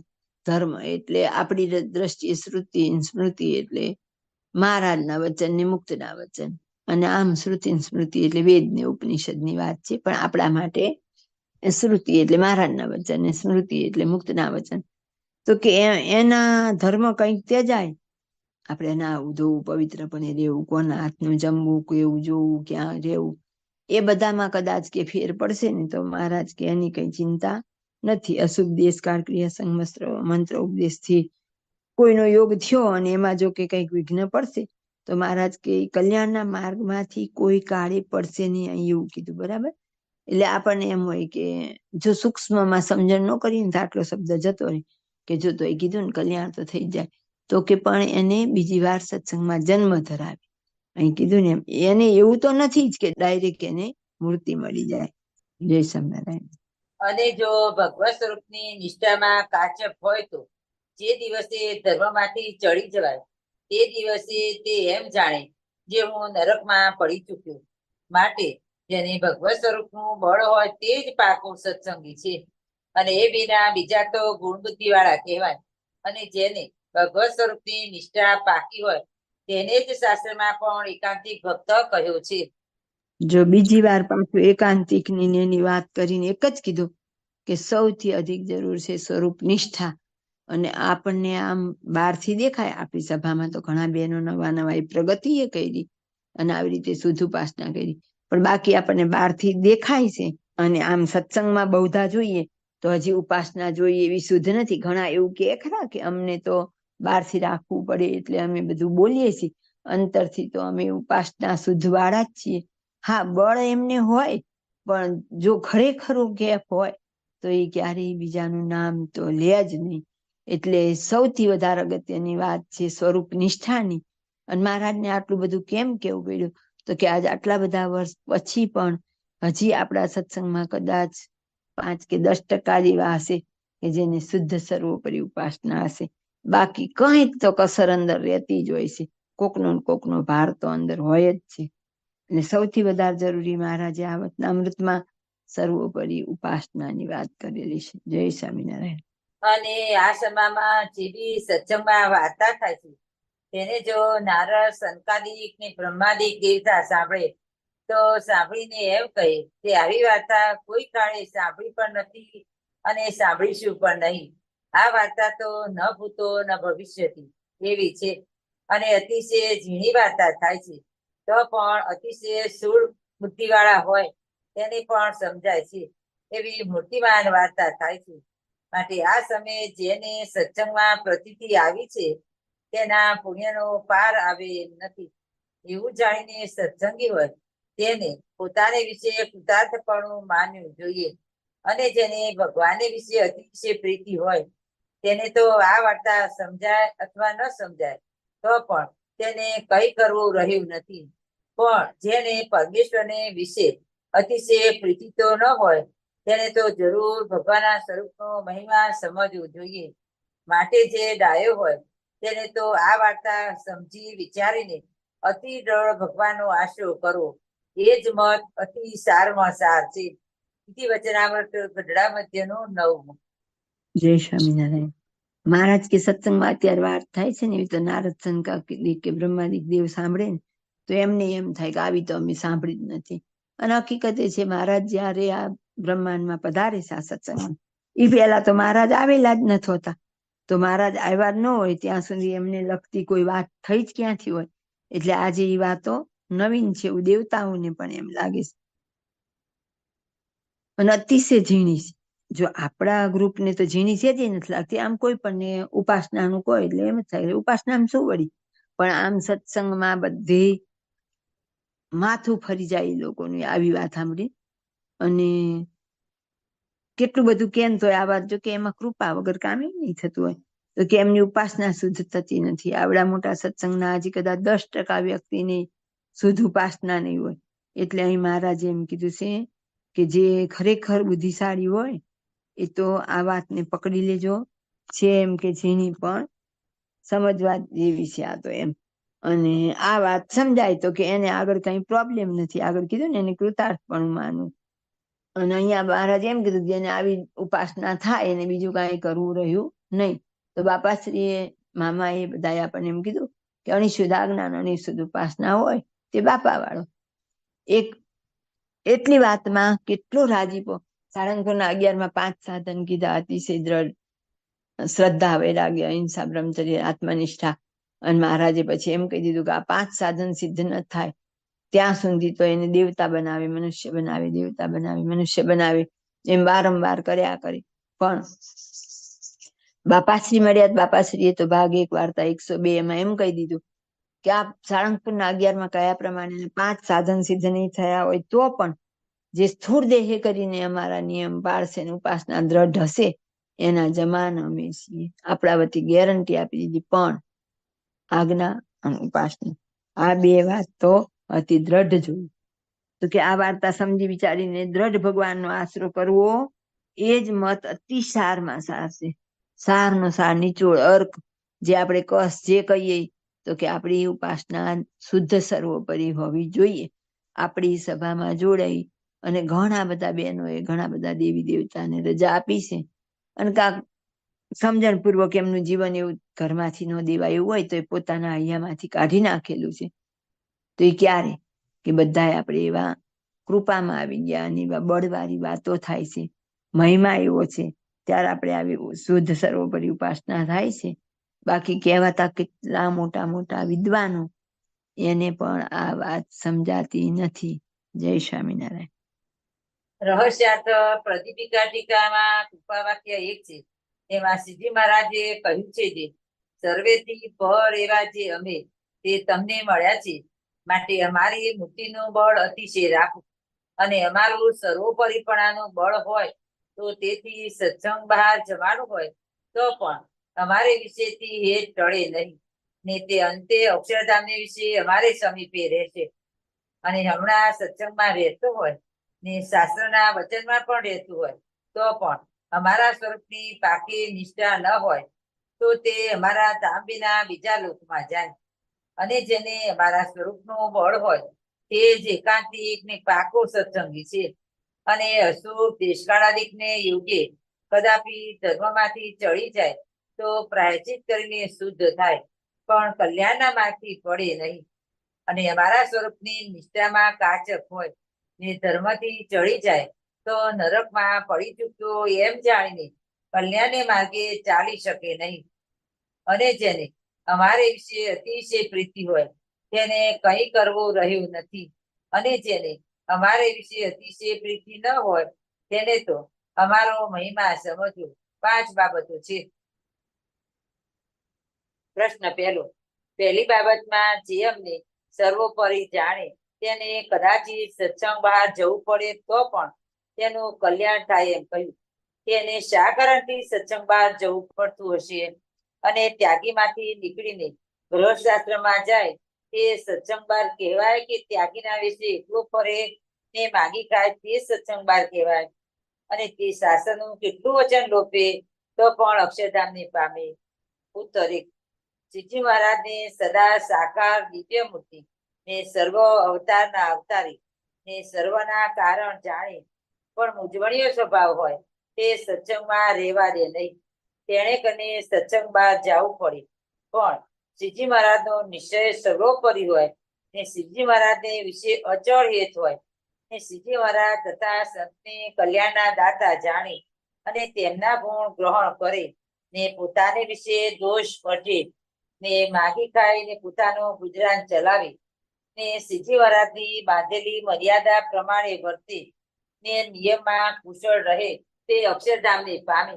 ધર્મ એટલે આપણી દ્રષ્ટિએ શ્રુતિ સ્મૃતિ એટલે મહારાજના વચન ને મુક્તના વચન, અને આમ શ્રુતિ સ્મૃતિ એટલે વેદ ને ઉપનિષદની વાત છે. પણ આપણા માટે શ્રુતિ એટલે મહારાજના વચન ને સ્મૃતિ એટલે મુક્તના વચન. તો કે એના ધર્મ કંઈક ત્યજાય, આપણે નાવું ધોવું પવિત્રપણે રહેવું, કોના હાથનું જમવું, કેવું જોવું, ક્યાં રહેવું, એ બધામાં કદાચ કે ફેર પડશે ને તો મહારાજ કે એની કઈ ચિંતા નથી. અશુભ દેશ કાળ ક્રિયા સંગ મંત્ર ઉપદેશથી કોઈનો યોગ થયો અને એમાં જો કે કંઈક વિઘ્ન પડશે તો મહારાજ કે કલ્યાણના માર્ગમાંથી કોઈ કાળે પડશે નહીં, અહીં એવું કીધું. બરાબર. એટલે આપણને એમ હોય કે જો સૂક્ષ્મમાં સમજણ ન કરીએ ને તો આટલો શબ્દ જતો રહે કે જો તો એ કીધું ને કલ્યાણ તો થઈ જાય, તો કે પણ એને બીજી વાર સત્સંગમાં જન્મ ધરાવે. અહીં કીધું ને એને એવું તો નથી જ કે ડાયરેક્ટ એને મૂર્તિ મળી જાય. જય સ્વામિનારાયણ. અને જો ભગવત સ્વરૂપની નિષ્ઠામાં કાચપ હોય તો જે દિવસે ધર્મમાંથી ચડી જવાય તે દિવસે તે એમ જાણે જે હું નરકમાં પડી ચૂક્યો. માટે જેને ભગવત સ્વરૂપનું બળ હોય તે જ પાકો સત્સંગી છે. અને એ વિના બીજા તો ગુણ બુદ્ધિ વાળા કહેવાય. અને જેને ભગવત સ્વરૂપની નિષ્ઠા પાકી હોય તેને જ શાસ્ત્રમાં પણ એકાંતિક ભક્ત કહ્યો છે. જો બીજી વાર પાછું એકાંતિક ની એની વાત કરીને એક જ કીધું કે સૌથી અધિક જરૂર છે સ્વરૂપ નિષ્ઠા. અને આપણને આમ બહારથી દેખાય, આપણી સભામાં તો ઘણા બહેનો નવા નવા પ્રગતિએ કરી અને આવી રીતે શુદ્ધ ઉપાસના કરી, પણ બાકી આપણને બહારથી દેખાય છે અને આમ સત્સંગમાં બહુધા જોઈએ તો હજી ઉપાસના જોઈએ એવી શુદ્ધ નથી. ઘણા એવું કે ખરા કે અમને તો બહારથી રાખવું પડે એટલે અમે બધું બોલીએ છીએ, અંતરથી તો અમે ઉપાસના શુદ્ધ વાળા જ છીએ. હા, બળ એમને હોય, પણ જો ખરેખરું ગેપ હોય તો એ ક્યારેય બીજાનું નામ તો લે જ નહીં. એટલે સૌથી વધારે અગત્યની વાત છે સ્વરૂપ નિષ્ઠાની. અને મહારાજને આટલું બધું કેમ કેવું પડ્યું તો કે આજે આટલા બધા વર્ષ પછી પણ હજી આપણા સત્સંગમાં કદાચ 5 કે 10% એવા હશે કે જેને શુદ્ધ સર્વોપરી ઉપાસના હશે. બાકી કંઈક તો કસર અંદર રહેતી જ હોય છે. કોકનો ભાર તો અંદર હોય જ છે. અને સૌથી વધારે જરૂરી મહારાજે આ વચનામૃતમાં સર્વોપરી ઉપાસનાની વાત કરેલી છે. જય સ્વામિનારાયણ. અને આ સમયમાં જે બી સત્સંગમાં વાર્તા થાય છે તેને જો નારદ, સંકાદિક ને બ્રહ્માદિક દેવતા સાંભળે તો સાંભળીને એમ કહે કે આવી વાર્તા કોઈ કાળે સાંભળી પણ નથી અને સાંભળીશું પણ નહીં. આ વાર્તા તો ન ભૂતો ન ભવિષ્યથી એવી છે. અને અતિશય ઝીણી વાર્તા થાય છે તો પણ અતિશય સૂળ બુદ્ધિવાળા હોય તેને પણ સમજાય છે એવી મૂર્તિમાન વાર્તા થાય છે. માટે આ સમયે જેને સત્સંગમાં પ્રતીતિ આવી છે તેના પુણ્યનો પાર આવે એમ નથી. એવું જાણીને સત્સંગી હોય તેને પોતાને વિશે કૃતાર્થપણું માનવું જોઈએ. અને જેને ભગવાન વિશે અતિશય પ્રીતિ હોય તેને તો આ વાર્તા સમજાય અથવા ન સમજાય તો પણ તેને કઈ કરવું રહ્યું નથી. પણ જેને પરમેશ્વરને વિશે અતિશય પ્રીતિ તો ન હોય તેને તો જરૂર ભગવાનના સ્વરૂપનો મહિમા સમજવો જોઈએ. માટે જે ડાયો હોય તેને તો આ વાર્તા સમજી વિચારીને અતિ દ્રઢ ભગવાનનો આશરો કરવો એ જ મત અતિ સારમાં સાર છે. ઇતિ વચનામૃત ગઢડા મધ્યનું 9મું. જય સ્વામિનારાયણ. મહારાજ કે સત્સંગમાં અત્યારે વાત થાય છે ને એવી તો નારદ, સંકાદિક કે બ્રહ્માદિક દેવ સાંભળે ને તો એમને એમ થાય કે આવી તો અમે સાંભળી જ નથી. અને હકીકત એ છે મહારાજ જયારે આ બ્રહ્માંડમાં પધારે છે આ સત્સંગમાં એ પહેલા તો મહારાજ આવેલા જ નથી હોતા. તો મહારાજ આવ્યા ન હોય ત્યાં સુધી એમને લગતી કોઈ વાત થઈ જ ક્યાંથી હોય. એટલે આજે એ વાતો નવીન છે એવું દેવતાઓને પણ એમ લાગે છે અને અતિશય ઝીણી છે. જો આપણા ગ્રુપને તો ઝીણી છે જ નથી લાગતી. આમ કોઈ પણ ઉપાસનાનું કોઈ એટલે એમ જ થાય ઉપાસનામાં શું વળી, પણ આમ સત્સંગમાં બધે માથું ફરી જાય એ લોકોનું આવી વાત સાંભળી. અને કેટલું બધું કેમ તો આ વાત જો કે એમાં કૃપા વગર કામ નહીં થતું હોય તો કે એમની ઉપાસના શુદ્ધ થતી નથી. આવડા મોટા સત્સંગના હજી કદાચ 10% વ્યક્તિની શુદ્ધ ઉપાસના નહીં હોય. એટલે અહીં મહારાજે એમ કીધું છે કે જે ખરેખર બુદ્ધિશાળી હોય એ તો આ વાતને પકડી લેજો છે એમ કે જેની પણ સમજવા જેવી છે આ તો એમ. અને આ વાત સમજાય તો કે એને આગળ કઈ પ્રોબ્લેમ નથી. આગળ કીધું ને એને કૃતાર્થપણું માનવું. અને અહીંયા મહારાજ એમ કીધું જેને આવી ઉપાસના થાય એને બીજું કાંઈ કરવું રહ્યું નહીં. તો બાપાશ્રીએ મામાએ બધા આપણને એમ કીધું કે અનિશુદ્ધ આજ્ઞાન અનિશુદ્ધ ઉપાસના હોય તે બાપા વાળો. એક એટલી વાતમાં કેટલો રાજીપો. સાળંગપુરના 11માં 5 સાધન કીધા અતિશય દ્રઢ શ્રદ્ધા, વૈરાગ્ય, અહિંસા, બ્રહ્મચર્ય, આત્મનિષ્ઠા. અને મહારાજે પછી એમ કહી દીધું કે આ 5 સાધન સિદ્ધ ન થાય ત્યાં સુધી તો એને દેવતા બનાવે, મનુષ્ય બનાવે, દેવતા બનાવે, મનુષ્ય બનાવે એમ વારંવાર કર્યા કરી. પણ બાપાશ્રી મળ્યા. બાપાશ્રીએ તો ભાગ 1 વાર્તા 102 એમાં એમ કહી દીધું કે આ સાળંગપુરના 11માં કયા પ્રમાણે 5 સાધન સિદ્ધ નહીં થયા હોય તો પણ જે સ્થૂળ દેહે કરીને અમારા નિયમ પાળશે ને ઉપાસના દ્રઢ હશે એના જમાન અમે છીએ. આપણા વતી ગેરંટી આપી દીધી. પણ આજ્ઞા અને ઉપાસના આ 2 વાત તો અતિ દ્રઢ જોઈ. તો કે આ વાર્તા સમજી વિચારીને દ્રઢ ભગવાનનો આશરો કરવો એ જ મત અતિ સારમાં સાર છે. સારનો સાર નિચોડ અર્ક જે આપણે કસ જે કહીએ તો કે આપણી ઉપાસના શુદ્ધ સર્વોપરી હોવી જોઈએ. આપણી સભામાં જોડાઈ અને ઘણા બધા બહેનોએ ઘણા બધા દેવી દેવતાને રજા આપી છે અને કાંક સમજણપૂર્વક એમનું જીવન એવું ઘરમાંથી ન દેવાયું હોય તો એ પોતાના અહીંયામાંથી કાઢી નાખેલું છે. તો એ ક્યારે કે બધાએ આપણે એવા કૃપામાં આવી ગયા અને એવા બળવાળી વાતો થાય છે, મહિમા એવો છે, ત્યારે આપણે આવી શુદ્ધ સર્વોપરી ઉપાસના થાય છે. બાકી કહેવાતા કેટલા મોટા મોટા વિદ્વાનો એને પણ આ વાત સમજાતી નથી. જય સ્વામિનારાયણ. રહસ્યાર્થ પ્રદીપિકા ટીકામાં કૃપા વાક્ય એક છે. એમાં શ્રીજી મહારાજે કહ્યું છે જે સર્વેથી પર એવા જે અમે તે તમને મળ્યા છે, માટે અમારી મુક્તિનું બળ અતિશય રાખો અને અમારું સર્વોપરીપણાનું બળ હોય તો તેથી સત્સંગ બહાર જવાનું હોય તો પણ અમારે વિશેથી એ ટળે નહીં ને તે અંતે અક્ષરધામને વિશે અમારે સમીપે રહેશે. અને હમણાં સત્સંગમાં રહેતો હોય ને શાસ્ત્રના વચનમાં પણ રહેતું હોય તો પણ અમારા સ્વરૂપની પાકી નિષ્ઠા ન હોય તો તે અમારા ધામ વિના બીજા લોકમાં જાય. અને જેને અમારા સ્વરૂપનું બળ હોય તે જ એકાંતિક ને પાકો સત્સંગી છે અને અશુભ દેશકાળાદિક ને યોગ્ય કદાપી ધર્મમાંથી ચડી જાય તો પ્રાયચિત કરીને શુદ્ધ થાય પણ કલ્યાણના માર્ગથી પડે નહીં. અને અમારા સ્વરૂપની નિષ્ઠામાં કાચક હોય ને ધર્મથી ચડી જાય તો નરકમાં પડી ચૂક્યો એમ જાણીને કલ્યાણને માર્ગે ચાલી શકે નહીં. અને જેને અમારે વિશે અતિશય પ્રીતિ હોય તેને કંઈ કરવું રહ્યું નથી અને જેને અમારે વિશે અતિશય પ્રીતિ ન હોય તેને તો અમારો મહિમા સમજવો. 5 બાબતો છે. પ્રશ્ન પહેલો. પહેલી બાબતમાં જે અમને સર્વોપરી જાણે તેને કદાચિત સત્સંગ બહાર જવું પડે તો પણ તેનું કલ્યાણ થાય એમ કહ્યું. તેને શા કારણથી સત્સંગ બહાર જવું પડતું હશે અને ત્યાગીમાંથી નીકળીને ગૃહશાસ્ત્રમાં જાય તે સત્સંગ બહાર કહેવાય કે ત્યાગીના વિશે એકલો ફરે ને માગી ખાય તે સત્સંગ બહાર કહેવાય? અને તે શાસનનું કેટલું વચન લોપે તો પણ અક્ષરધામને પામે? ઉત્તર 1. શ્રીજી મહારાજને સદા સાકાર દિવ્ય મૂર્તિ ને સર્વ અવતારના અવતારી ને સર્વના કારણ જાણે પણ મૂંઝવણીયો સ્વભાવ હોય તે સત્સંગમાં રહેવા દે નહીં. તેણે કને સત્સંગ બહાર જવું પડે પણ શ્રીજી મહારાજનો નિશ્ચય સર્વોપરી હોય ને શ્રીજી મહારાજને વિશે અચળ હેત હોય ને શ્રીજી મહારાજ તથા સંતને કલ્યાણના દાતા જાણે અને તેમના ગુણ ગ્રહણ કરે ને પોતાને વિશે દોષ પટે ને માગી ખાઈ ને પોતાનું ગુજરાન ચલાવે ને શ્રીજી મહારાજની બાંધેલી મર્યાદા પ્રમાણે વર્તે ને નિયમમાં કુશળ રહે તે અક્ષરધામને પામે.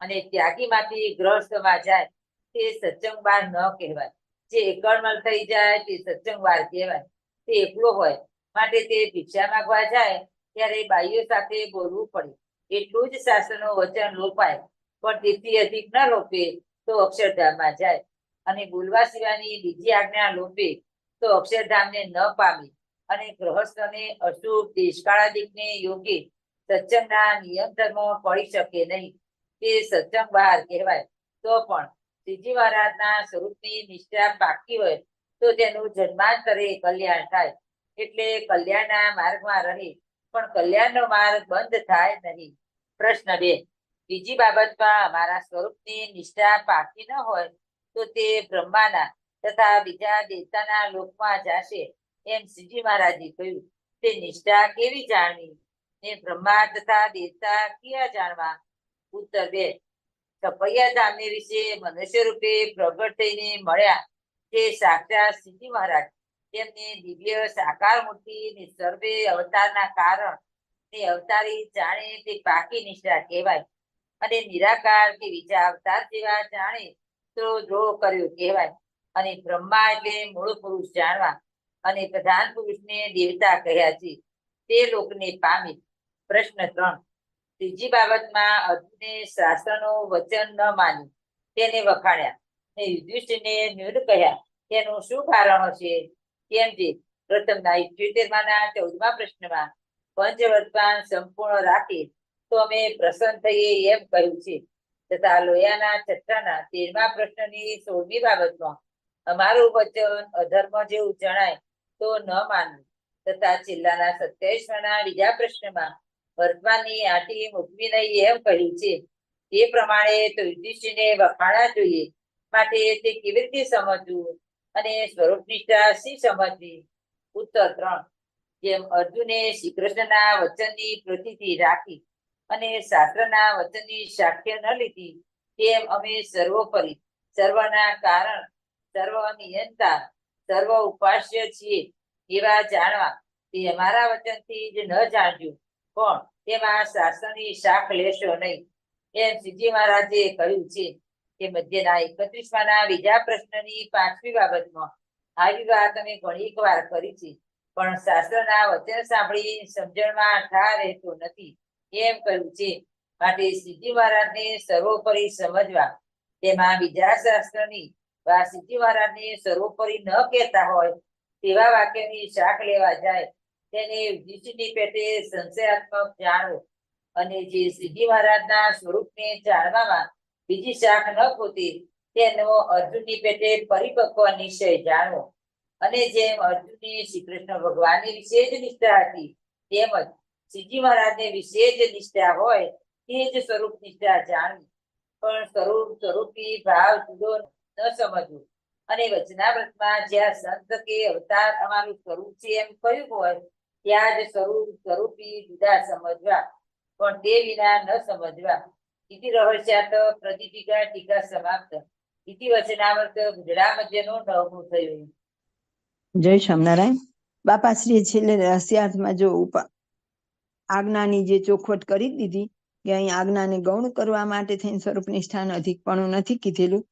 અને ત્યાગીમાંથી ગ્રહસ્થમાં જાય તે સત્સંગ બહાર ન કહેવાય. જે એકળમલ થઈ જાય તે સત્સંગ બહાર કહેવાય. તે એકલો હોય માટે તે ભિક્ષા માંગવા જાય ત્યારે બાઈઓ સાથે બોલવું પડે એટલું જ શાસ્ત્રનું વચન લોપાય પણ તેથી અધિક ન લોપે તો અક્ષરધામમાં જાય. અને બોલવા સિવાયની બીજી આજ્ઞા લોપે તો અક્ષરધામને ન પામે. અને ગૃહસ્થને અશુભ દેશકાળાદિકને યોગ્ય સત્સંગના નિયમ ધર્મો પડી શકે નહીં. તે સત્સંગ બહાર કહેવાય. તો પણ શ્રીજી મહારાજના સ્વરૂપની નિષ્ઠા પાકી હોય તો તેનું જન્માંતરે કલ્યાણ થાય. એટલે કલ્યાણના માર્ગમાં રહે પણ કલ્યાણનો માર્ગ બંધ થાય નહીં. પ્રશ્ન 2. બીજી બાબતમાં અમારા સ્વરૂપની નિષ્ઠા પાકી ન હોય તો તે બ્રહ્માના તથા બીજા દેવતાના લોકમાં જશે એમ શ્રીજી મહારાજે કહ્યું. તે નિષ્ઠા કેવી જાણવી ને બ્રહ્મા તથા દેવતા ક્યાં જાણવા? ઉત્તર 2. છપૈયા ધામને વિશે મનુષ્ય રૂપે પ્રગટ થઈને મળ્યા તે સાક્ષાત શ્રીજી મહારાજ તેમની દિવ્ય સાકાર મૂર્તિ ને સર્વે અવતારના કારણ તે અવતારી જાણે તે પાકી નિષ્ઠા કહેવાય. અને નિરાકાર કે બીજા અવતાર જેવા જાણે તો દ્રોહ કર્યો કહેવાય. અને બ્રહ્મા એટલે મૂળ પુરુષ જાણવા અને પ્રધાન પુરુષને દેવતા કહ્યા છે તે લોકને પામી. પ્રશ્ન 3. ત્રીજી બાબતમાં અર્જુને શાસ્ત્રનું વચન ન માન્યું તેને વખાણ્યા ને યુધિષ્ઠિરને નિર્ણય કહ્યા તેનું શું કારણ હશે? કેમ જે પ્રથમના 78 14મા પ્રશ્નમાં પંચવર્તમાન સંપૂર્ણ રાખી તો અમે પ્રસન્ન થઈએ એમ કહ્યું છે. તથા લોયાના છઠ્ઠાના 13મા પ્રશ્નની 16મી બાબતમાં અમારું વચન અધર્મ જેવું જણાય તો ન માનવું તથા છેલ્લાના 27માના બીજા પ્રશ્નમાં વર્તમાનની આંટી મૂકવી નહીં એમ કહ્યું છે. તે પ્રમાણે તો યુધિષ્ઠિરને વખાણા જોઈએ. માટે તે કેવી રીતે સમજવું અને સ્વરૂપ નિષ્ઠા શી સમજવી? ઉત્તર 3. જેમ અર્જુને શ્રી કૃષ્ણના વચનની પ્રતીતિ રાખી અને શાસ્ત્રના વચનની સાક્ષ્ય ન લીધી, તેમ અમે સર્વોપરી, સર્વના કારણ, સર્વ નિયંતા, સર્વ ઉપાસ્ય છીએ એવા જાણવા તે અમારા વચનથી જ ન જાણજો, પણ તેમાં શાસ્ત્રની શાખ લેશો નહીં એમ શ્રીજી મહારાજે કહ્યું છે. કે મધ્યના 31માના બીજા પ્રશ્નની 5મી બાબતમાં આવી વાત અમે ઘણી વાર કરી છે, પણ શાસ્ત્રના વચન સાંભળી સમજણમાં ઠાર રહેતો નથી એમ કહ્યું છે. માટે શ્રીજી મહારાજને સર્વોપરી સમજવા, તેમાં બીજા શાસ્ત્રની વા શ્રીજી મહારાજને સર્વોપરી ન કહેતા હોય તેવા વાક્યની શાખ લેવા જાય તેને યુધિષ્ઠિરની પેટે સંશયાત્મક જાણવો, અને જે શ્રીજી મહારાજના સ્વરૂપને જાણવામાં બીજી શાખ ન ખોતી તેનો અર્જુનની પેટે પરિપક્વ નિશ્ચય જાણવો. અને જેમ અર્જુનની શ્રી કૃષ્ણ ભગવાનની વિશે જ નિષ્ઠા હતી, તેમજ શ્રીજી મહારાજને વિશે જ નિષ્ઠા હોય તે જ સ્વરૂપ નિષ્ઠા જાણવી, પણ સ્વરૂપી ભાવ જુદો ન સમજવું. અને વચનામૃતમાં જ્યાં સંત કે અવતાર અમારું સ્વરૂપ છે એમ કહ્યું હોય ત્યાં જ સ્વરૂપી જુદા સમજવા, પણ તે વિના ન સમજવા. ઇતિ રહસ્યાત પ્રદીપિકા ટીકા સમાપ્ત. ઇતિ વચનામૃત ગુજરા મધ્યનું 9મું થયું. જય સ્વામિનારાયણ. બાપાશ્રીએ છેલ્લે રહસ્યાર્થમાં જો આજ્ઞાની જે ચોખવટ કરી દીધી કે અહીં આજ્ઞાને ગૌણ કરવા માટે થઈને સ્વરૂપ નિષ્ઠાનું અધિકપણું નથી કીધેલું,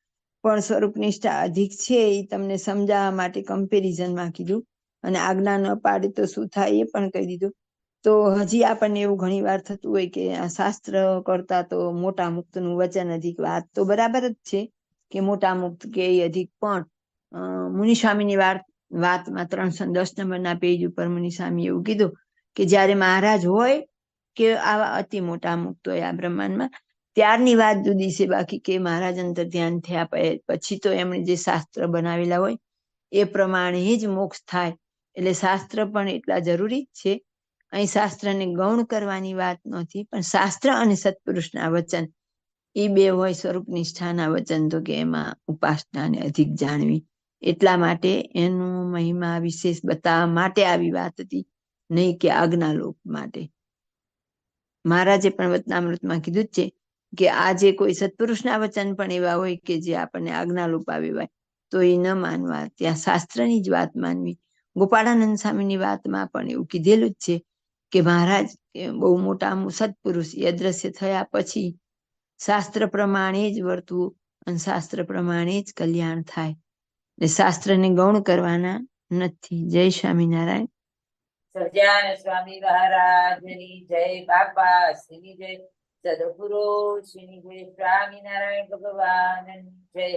પણ સ્વરૂપ નિષ્ઠા અધિક છે એ તમને સમજાવવા માટે કમ્પેરિઝનમાં કીધું, અને આજ્ઞા ન પાડે તો શું થાય એ પણ કહી દીધું. તો હજી આપણને એવું ઘણી વાર થતું હોય કે આ શાસ્ત્ર કરતા તો મોટા મુક્તનું વચન અધિક. વાત તો બરાબર જ છે કે મોટા મુક્ત કે એ અધિક, પણ મુનિસ્વામીની વાતમાં 310 નંબરના પેજ ઉપર મુનિસ્વામી એવું કીધું કે જ્યારે મહારાજ હોય કે આવા અતિ મોટા મુક્ત હોય આ બ્રહ્માંડમાં, ત્યારની વાત જુદી છે. બાકી કે મહારાજ અંતર ધ્યાન થયા પછી તો એમણે જે શાસ્ત્ર બનાવેલા હોય એ પ્રમાણે જ મોક્ષ થાય. એટલે શાસ્ત્ર પણ એટલા જરૂરી જ છે. અહીં શાસ્ત્રને ગૌણ કરવાની વાત નથી, પણ શાસ્ત્ર અને સત્પુરુષના વચન એ બે હોય સ્વરૂપ નિષ્ઠાના વચન, તો કે એમાં ઉપાસનાને અધિક જાણવી. એટલા માટે એનું મહિમા વિશેષ બતાવવા માટે આવી વાત હતી, નહીં કે આજ્ઞાલોપ માટે. મહારાજે પણ વચનામૃતમાં કીધું જ છે કે આજે કોઈ સત્પુરુષના વચન પણ એવા હોય કે જે આપણને આજ્ઞાલોપ આવે તો એ ન માનવા, ત્યાં શાસ્ત્રની જ વાત માનવી. ગોપાળાનંદ સ્વામીની વાતમાં પણ એવું કીધેલું જ છે કે મહારાજ બહુ મોટા સત્પુરુષ એ અદ્રશ્ય થયા પછી શાસ્ત્ર પ્રમાણે જ વર્તવું અને શાસ્ત્ર પ્રમાણે જ કલ્યાણ થાય, ને શાસ્ત્રને ગૌણ કરવાના નથી. જય સ્વામિનારાયણ. સહજાન સ્વામી મહારાજની જય. બાપા શ્રીની જય. સદગુરુ શ્રીની જય. સ્વામિનારાયણ ભગવાન જય.